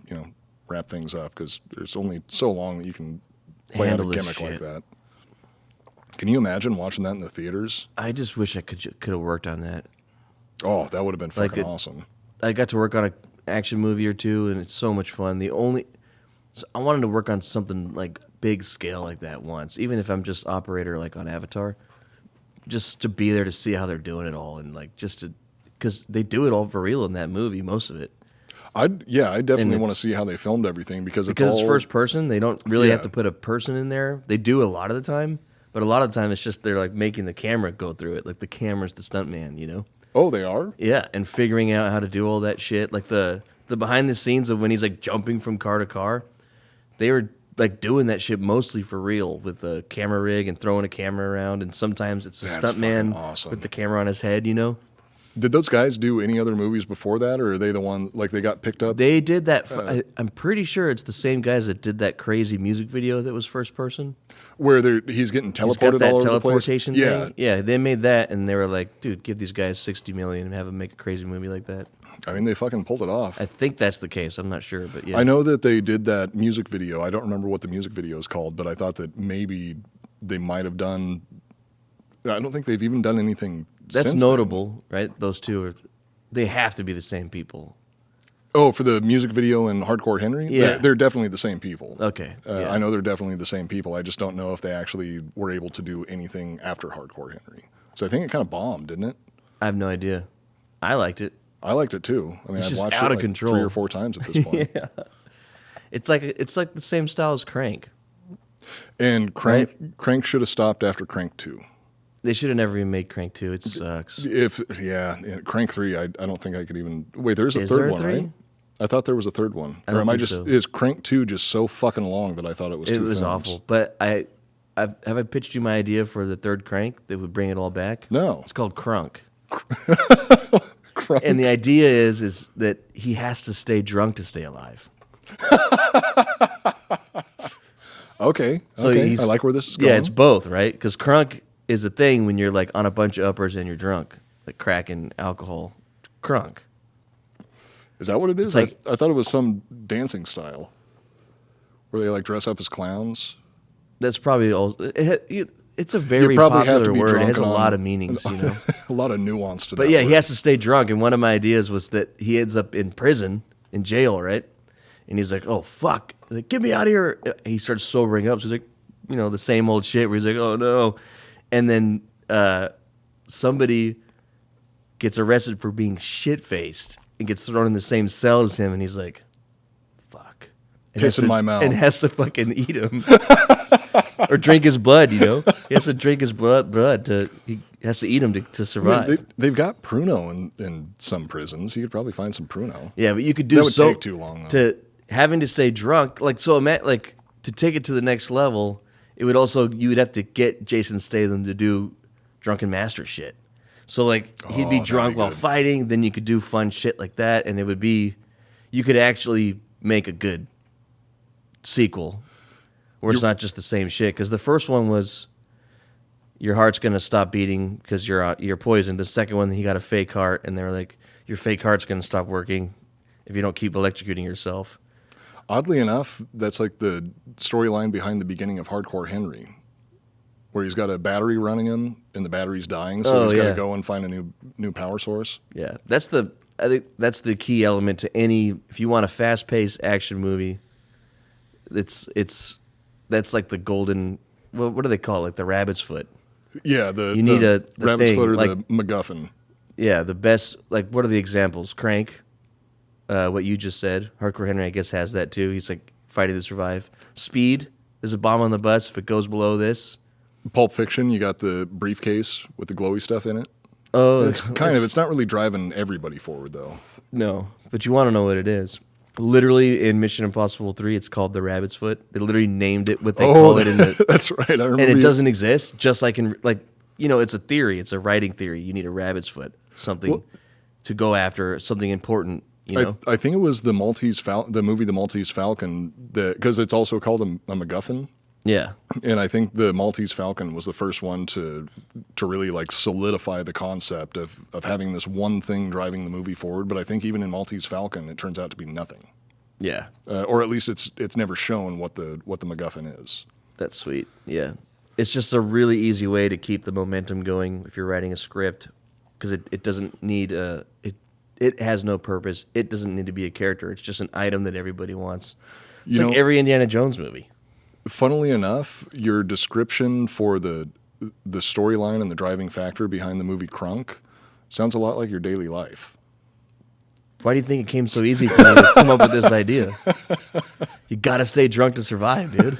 wrap things up, because there's only so long that you can play out a Handle this gimmick like shit. that. Can you imagine watching that in the theaters? I just wish I could have worked on that. Oh, that would have been Like fucking it- awesome. I got to work on an action movie or two, and it's so much fun. So I wanted to work on something like big scale like that once, even if I'm just operator like on Avatar, just to be there to see how they're doing it all, and because they do it all for real in that movie, most of it. I definitely want to it's- see how they filmed everything, because Because all it's first person, they don't really have Yeah. to put a person in there. They do a lot of the time, but a lot of the time it's just they're like making the camera go through it, like the camera's the stuntman, Oh, they are? Yeah, and figuring out how to do all that shit, like the behind the scenes of when he's like jumping from car to car, they were like doing that shit mostly for real with the camera rig and throwing a camera around, and sometimes it's a That's stuntman fucking awesome. with the camera on his head, Did those guys do any other movies before that, or are they the one, they got picked up? They did that. I'm pretty sure it's the same guys that did that crazy music video that was first person. Where he's getting He's got teleported that all over the place? teleportation thing. Yeah. Yeah, they made that, and they were like, dude, give these guys $60 million and have them make a crazy movie like that. I mean, they fucking pulled it off. I think that's the case. I'm not sure, but yeah. I know that they did that music video. I don't remember what the music video is called, but I thought that maybe they might have done. I don't think they've even done anything. That's since notable, right? Those two are. They have to be the same people. Oh, for the music video and Hardcore Henry? Yeah. They're definitely the same people. Okay. Yeah. I know they're definitely the same people. I just don't know if they actually were able to do anything after Hardcore Henry. So I think it kind of bombed, didn't it? I have no idea. I liked it. I liked it too. I mean, It's I've just watched out it of like control. 3 or 4 times at this point. Yeah. It's like the same style as Crank. And Crank should have stopped after Crank 2. They should have never even made Crank 2. It sucks. And Crank 3, I don't think I could even. Wait, there's a Is third there a one, 3? right? I thought there was a third one. I Or don't am I think just so. is Crank 2 just so fucking long that I thought it was It two was films? awful. But have I pitched you my idea for the third Crank that would bring it all back? No. It's called Crunk. Crunk. And the idea is that he has to stay drunk to stay alive. Okay. So I like where this is going. Yeah, it's both, right? Because crunk is a thing when you're like on a bunch of uppers and you're drunk, like crack and alcohol. Crunk. Is that what it is? It's like- I thought it was some dancing style where they like dress up as clowns. That's probably all. It's a very probably have to popular be word. It drunk has a on- lot of meanings, you know. A lot of nuance to that. But yeah, he word. has to stay drunk. And one of my ideas was that he ends up in prison, in jail, right? And he's like, "Oh fuck, like, get me out of here!" He starts sobering up. So he's like, you know, the same old shit. Where he's like, "Oh no," and then somebody gets arrested for being shit faced and gets thrown in the same cell as him, and he's like, "Fuck." And Piss has in to- my mouth. and has to fucking eat him or drink his blood. You know, he has to drink his blood. He has to eat him to I mean, survive. they've got Pruno in some prisons. You could probably find some Pruno. Yeah, but you could do That would so take too long, though. to having to stay drunk. Like so, like to take it to the next level, it would also you would have to get Jason Statham to do drunken master shit. So like he'd be that'd drunk be while good. fighting, then you could do fun shit like that, and it would be you could actually make a good sequel where it's not just the same shit. Because the first one was your heart's gonna stop beating because you're poisoned. The second one, he got a fake heart, and they were like, your fake heart's gonna stop working if you don't keep electrocuting yourself. Oddly enough, that's like the storyline behind the beginning of Hardcore Henry, where he's got a battery running him and the battery's dying, so Oh, he's got yeah. to go and find a new power source. Yeah, I think that's the key element to any. If you want a fast-paced action movie, that's like the golden. What do they call it? Like the rabbit's foot. Yeah, You need the rabbit's thing, foot or like- the MacGuffin. Yeah, the best. Like, what are the examples? Crank. What you just said. Hardcore Henry, I guess, has that too. He's like fighting to survive. Speed. There's a bomb on the bus. If it goes below this, Pulp Fiction, you got the briefcase with the glowy stuff in it. oh, It's kind of. It's not really driving everybody forward though. no. But you want to know what it is. Literally in Mission Impossible 3, it's called the rabbit's foot. They literally named it what they call it in the. that's right. I remember. And it you- doesn't exist. Just like in it's a theory. It's a writing theory. You need a rabbit's foot, something to go after, something important. You know, I think it was the movie The Maltese Falcon, because it's also called a MacGuffin. yeah, And I think the Maltese Falcon was the first one to really like solidify the concept of having this one thing driving the movie forward. But I think even in Maltese Falcon, it turns out to be nothing, yeah. or at least it's never shown what the MacGuffin is. That's sweet. Yeah, it's just a really easy way to keep the momentum going if you're writing a script, because it doesn't need it has no purpose. It doesn't need to be a character. It's just an item that everybody wants. It's You like know- every Indiana Jones movie. Funnily enough, your description for the storyline and the driving factor behind the movie Crunk sounds a lot like your daily life. Why do you think it came so easy for me to come up with this idea? You got to stay drunk to survive, dude.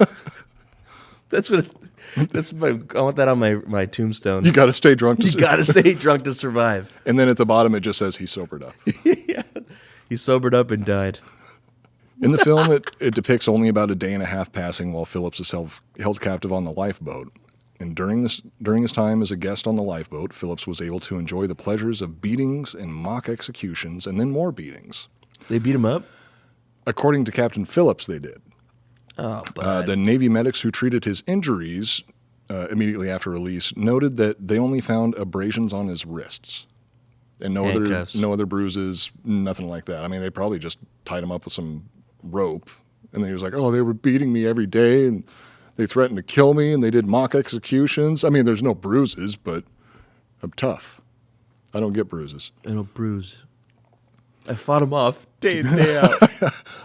That's what. I want that on my tombstone. You got to stay drunk. You got to stay drunk to survive. And then at the bottom, it just says he sobered up. He sobered up and died. In the film, it depicts only about a day and a half passing while Phillips is held captive on the lifeboat. And during his time as a guest on the lifeboat, Phillips was able to enjoy the pleasures of beatings and mock executions, and then more beatings. They beat him up. According to Captain Phillips, they did. Oh, but The Navy medics who treated his injuries immediately after release noted that they only found abrasions on his wrists. And Handcuffs. no other bruises, nothing like that. I mean, they probably just tied him up with some rope. And then he was like, oh, they were beating me every day, and they threatened to kill me, and they did mock executions. I mean, there's no bruises, but I'm tough. I don't get bruises. I don't bruise. I fought him off day in, day out.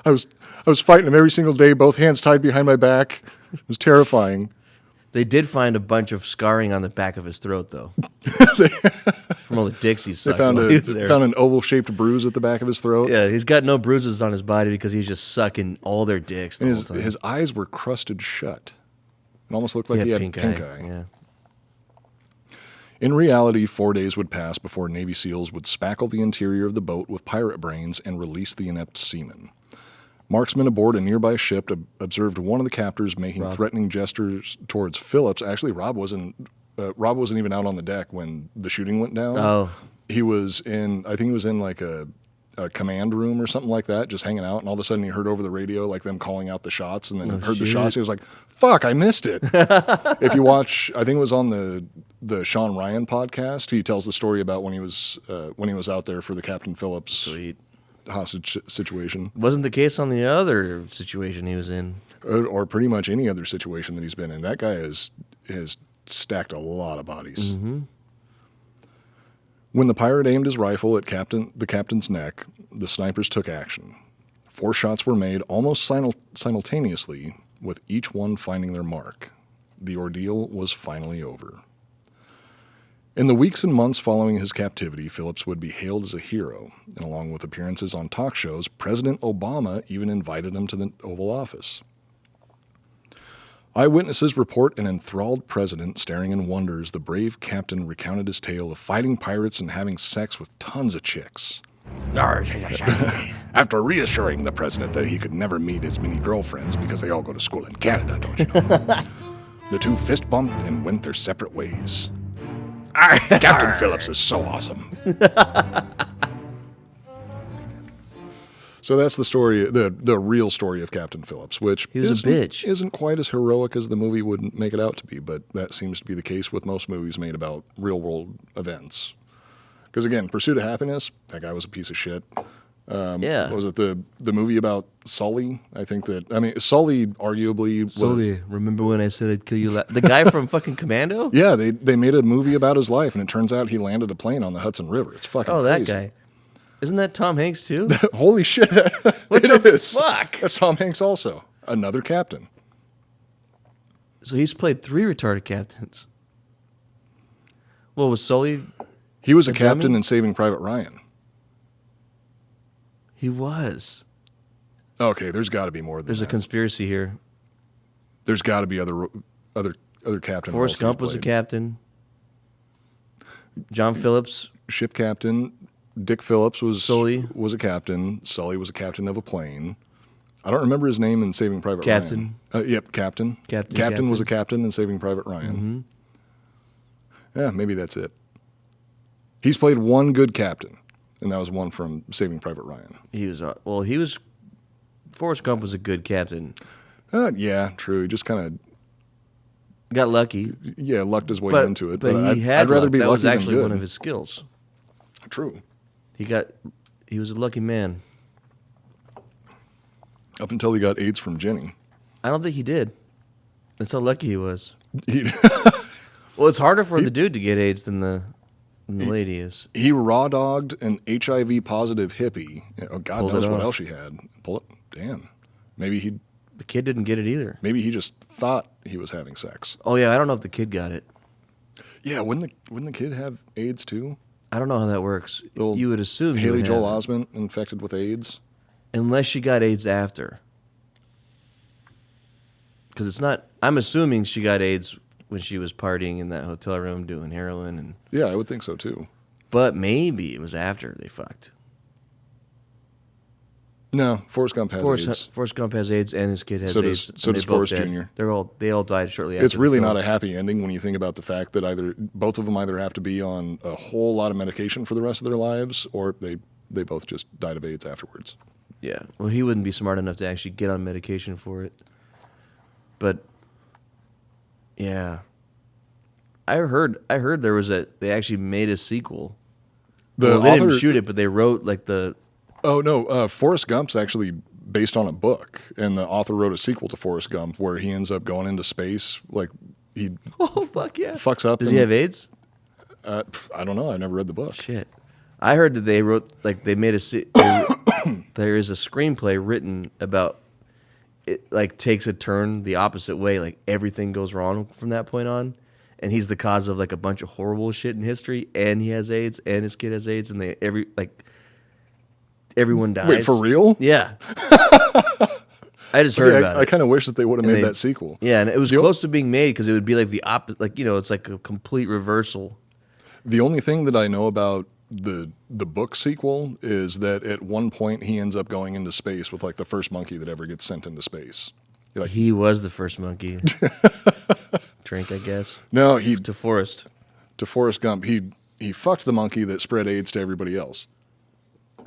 I was fighting him every single day, both hands tied behind my back. It was terrifying. They did find a bunch of scarring on the back of his throat, though. From all the dicks he They sucked found while he was there. found an oval-shaped bruise at the back of his throat. Yeah, he's got no bruises on his body because he's just sucking all their dicks the And whole time. his eyes were crusted shut. It almost looked like had he had pink pink eye. eye. Yeah. In reality, 4 days would pass before Navy SEALs would spackle the interior of the boat with pirate brains and release the inept seamen. Marksmen aboard a nearby ship observed one of the captors making threatening gestures towards Phillips. Actually, Rob wasn't even out on the deck when the shooting went down. Oh. He was in, I think he was in like a command room or something like that, just hanging out, and all of a sudden he heard over the radio like them calling out the shots, and then heard the shots. He was like, fuck, I missed it. If you watch, I think it was on the Sean Ryan podcast, he tells the story about when he was out there for the Captain Phillips Sweet. hostage situation. Wasn't the case on the other situation he was in. Or pretty much any other situation that he's been in. That guy has stacked a lot of bodies. Mm-hmm. When the pirate aimed his rifle at the captain's neck, the snipers took action. 4 shots were made almost simultaneously, with each one finding their mark. The ordeal was finally over. In the weeks and months following his captivity, Phillips would be hailed as a hero, and along with appearances on talk shows, President Obama even invited him to the Oval Office. Eyewitnesses report an enthralled president staring in wonder as the brave captain recounted his tale of fighting pirates and having sex with tons of chicks. After reassuring the president that he could never meet his many girlfriends because they all go to school in Canada, don't you know? The two fist bumped and went their separate ways. Captain Phillips is so awesome. So that's the story, the real story of Captain Phillips, which He was a bitch. isn't quite as heroic as the movie would make it out to be, but that seems to be the case with most movies made about real-world events. Because again, Pursuit of Happiness, that guy was a piece of shit. Yeah. What was it the movie about Sully? Sully arguably was, Sully, remember when I said I'd kill you? The guy from fucking Commando? yeah, they made a movie about his life, and it turns out he landed a plane on the Hudson River. It's fucking Oh, that crazy. guy. Isn't that Tom Hanks too? Holy shit! What It the is. fuck? That's Tom Hanks also, another captain. So he's played 3 retarded captains. Well, was Sully? He was a A captain dummy? in Saving Private Ryan. He was. Okay, there's got to be more than There's a that. conspiracy here. There's got to be other captain. Forrest Gump was a captain. John Phillips. Ship captain. Dick Phillips was Sully. was a captain. Sully was a captain of a plane. I don't remember his name in Saving Private Captain. Ryan. Yep, captain. Captain. Was a captain in Saving Private Ryan. Mm-hmm. Yeah, maybe that's it. He's played one good captain, and that was one from Saving Private Ryan. He was. Forrest Gump was a good captain. Yeah, true. He just kind Got lucky, of lucked his way but into it. but But he had I'd rather luck. be That lucky was actually than good. one of his skills. True. He was a lucky man. Up until he got AIDS from Jenny. I don't think he did. That's how lucky he was. He, Well, it's harder for the dude to get AIDS than the lady is. he raw dogged an HIV positive hippie. God Pulled it knows what off. else she had. Pull it. Damn. Maybe The kid didn't get it either. he just thought he was having sex. Oh yeah, I don't know if the kid got it. Yeah, wouldn't the kid have AIDS too? I don't know how that works. Little You would assume he Haley would Joel have it. Osment infected with AIDS. Unless she got AIDS after. Because it's not. I'm assuming she got AIDS when she was partying in that hotel room doing heroin, and Yeah, I would think so too. but maybe it was after they fucked. No, Forrest Gump has AIDS. Forrest Gump has AIDS, and his kid has So AIDS. does and they both Forrest died. Jr.. They all died shortly after. It's really the not film. a happy ending when you think about the fact that both of them either have to be on a whole lot of medication for the rest of their lives, or they both just died of AIDS afterwards. Yeah. Well, he wouldn't be smart enough to actually get on medication for it. But yeah, I heard they actually made a sequel. The they author, didn't shoot it, but they wrote like the. Oh no, Forrest Gump's actually based on a book, and the author wrote a sequel to Forrest Gump where he ends up going into space. Like he Oh fuck yeah! fucks up. Does he have AIDS? I don't know. I never read the book. Shit. I heard that they wrote like they made there is a screenplay written about it, like takes a turn the opposite way, like everything goes wrong from that point on, and he's the cause of like a bunch of horrible shit in history, and he has AIDS, and his kid has AIDS, and everyone dies. Wait, for real? Yeah. I just heard about it. I kind of wish that they would have made that sequel. Yeah, and it was close to being made because it would be like the opposite, like it's like a complete reversal. The only thing that I know about the book sequel is that at one point he ends up going into space with like the first monkey that ever gets sent into space. Like, He was the first monkey. Drink, I guess. no, To Forrest. to Forrest Gump, he fucked the monkey that spread AIDS to everybody else.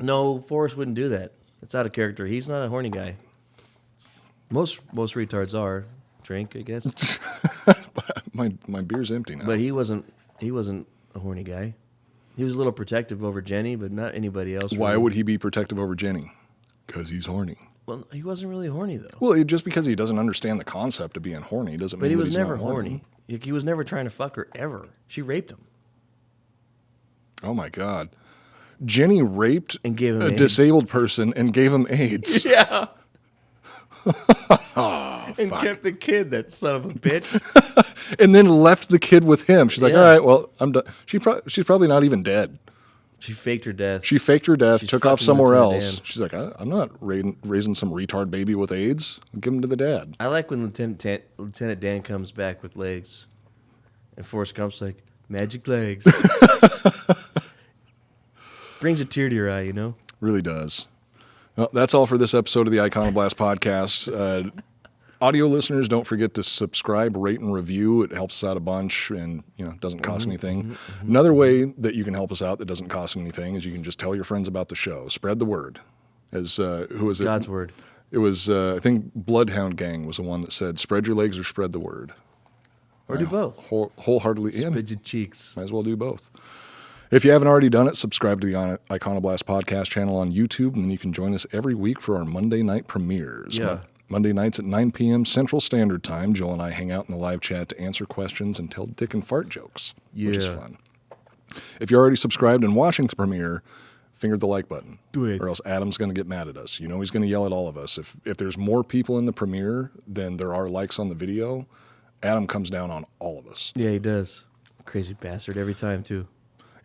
No, Forrest wouldn't do that. It's out of character. He's not a horny guy. Most retards are. Drink, I guess. My beer's empty now. But he wasn't a horny guy. He was a little protective over Jenny, but not anybody else. Why really. would he be protective over Jenny? Because he's horny. Well, he wasn't really horny though. Well, just because he doesn't understand the concept of being horny doesn't But mean he that was he's never not horny. Like, he was never trying to fuck her ever. She raped him. Oh my God. Jenny raped And gave him a AIDS. disabled person and gave him AIDS. Yeah. Oh, And fuck. kept the kid, that son of a bitch. And then left the kid with him. She's like, Yeah. all right, well, I'm done. She's probably not even dead. She faked her death. She faked her death, She's took off fucking somewhere Lieutenant else. Dan. She's like, I'm not raising some retard baby with AIDS. Give him to the dad. I like when Lieutenant Dan comes back with legs, and Forrest Gump's like, magic legs. Brings a tear to your eye, you know? Really does. Well, that's all for this episode of the Iconoblast podcast. Audio listeners, don't forget to subscribe, rate, and review. It helps us out a bunch, and it doesn't cost anything. Another way that you can help us out that doesn't cost anything is you can just tell your friends about the show. Spread the word. As who was it? God's word. It was I think Bloodhound Gang was the one that said, "Spread your legs or spread the word." Or do both. Wholeheartedly, yeah, Spread your cheeks. might as well do both. If you haven't already done it, subscribe to the Iconoblast podcast channel on YouTube, and then you can join us every week for our Monday night premieres. Yeah. Monday nights at 9 p.m. Central Standard Time. Joel and I hang out in the live chat to answer questions and tell dick and fart jokes, which is Yeah. fun. If you're already subscribed and watching the premiere, finger the like button. Do it. Or else Adam's going to get mad at us. He's going to yell at all of us. If there's more people in the premiere than there are likes on the video, Adam comes down on all of us. Yeah, he does. Crazy bastard every time, too.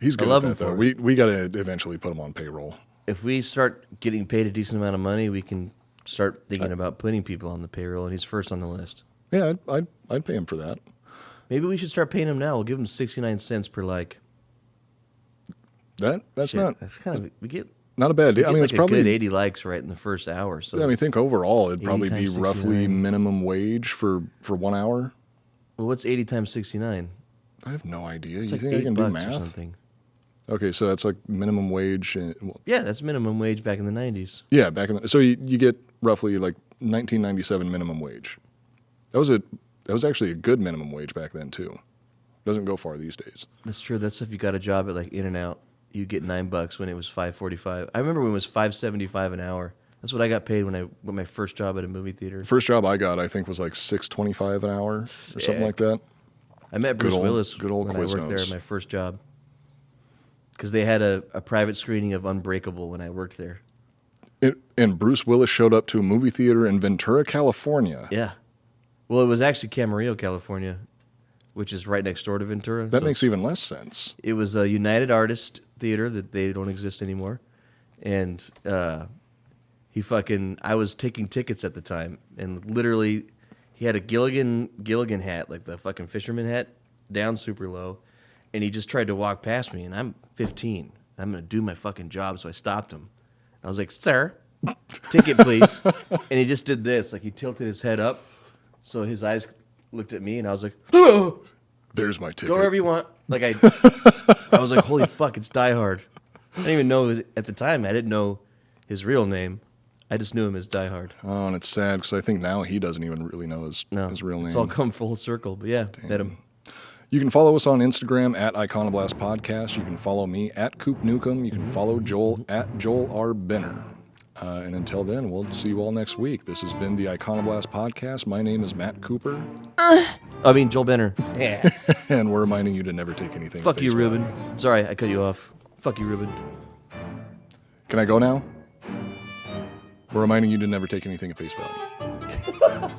He's good love at him that, though. for it. We got to eventually put him on payroll. If we start getting paid a decent amount of money, we can start thinking about putting people on the payroll, and he's first on the list. Yeah, I'd pay him for that. Maybe we should start paying him now. We'll give him 69 cents per like. That's Shit, that's kind of we get. not a bad deal. I mean, like it's a probably. good 80 likes right in the first hour. So I mean, think overall, it'd 80 probably be times roughly 69. minimum wage for 1 hour. well, what's 80 times 69? I have no idea. It's You like think I can do $8 or math? something. Okay, so that's like minimum wage. Yeah, that's minimum wage back in the 90s. Yeah, back in the, so you get roughly like 1997 minimum wage. That was actually a good minimum wage back then too. Doesn't go far these days. That's true. That's if you got a job at like In-N-Out, you get $9 when it was $5.45. I remember when it was $5.75 an hour. That's what I got paid when I went my first job at a movie theater. First job I got, I think, was like $6.25 an hour or something like that. I met Bruce old- Willis good old when I worked there Quiznos. at my first job. Because they had a private screening of Unbreakable when I worked there. And Bruce Willis showed up to a movie theater in Ventura, California. Yeah. Well, it was actually Camarillo, California, which is right next door to Ventura. That So makes even less sense. it was a United Artist Theater that they don't exist anymore. And I was taking tickets at the time. And literally, he had a Gilligan hat, like the fucking fisherman hat, down super low. And he just tried to walk past me. And I'm 15. I'm going to do my fucking job. So I stopped him. I was like, sir, ticket, please. And he just did this. Like, he tilted his head up. So his eyes looked at me. And I was like, oh, There's my ticket. go wherever you want. Like, I was like, holy fuck, it's Die Hard. I didn't even know, at the time, I didn't know his real name. I just knew him as Die Hard. Oh, and it's sad because I think now he doesn't even really know his real name. It's all come full circle. But yeah, met him. You can follow us on Instagram at Iconoblast Podcast. You can follow me at Coop Newcomb. You can follow Joel at Joel R. Benner. And until then, we'll see you all next week. This has been the Iconoblast Podcast. My name is Matt Cooper. Joel Benner. Yeah. And we're reminding you to never take anything. Fuck at you, face Ruben. value. Sorry, I cut you off. Fuck you, Ruben. Can I go now? We're reminding you to never take anything at face value.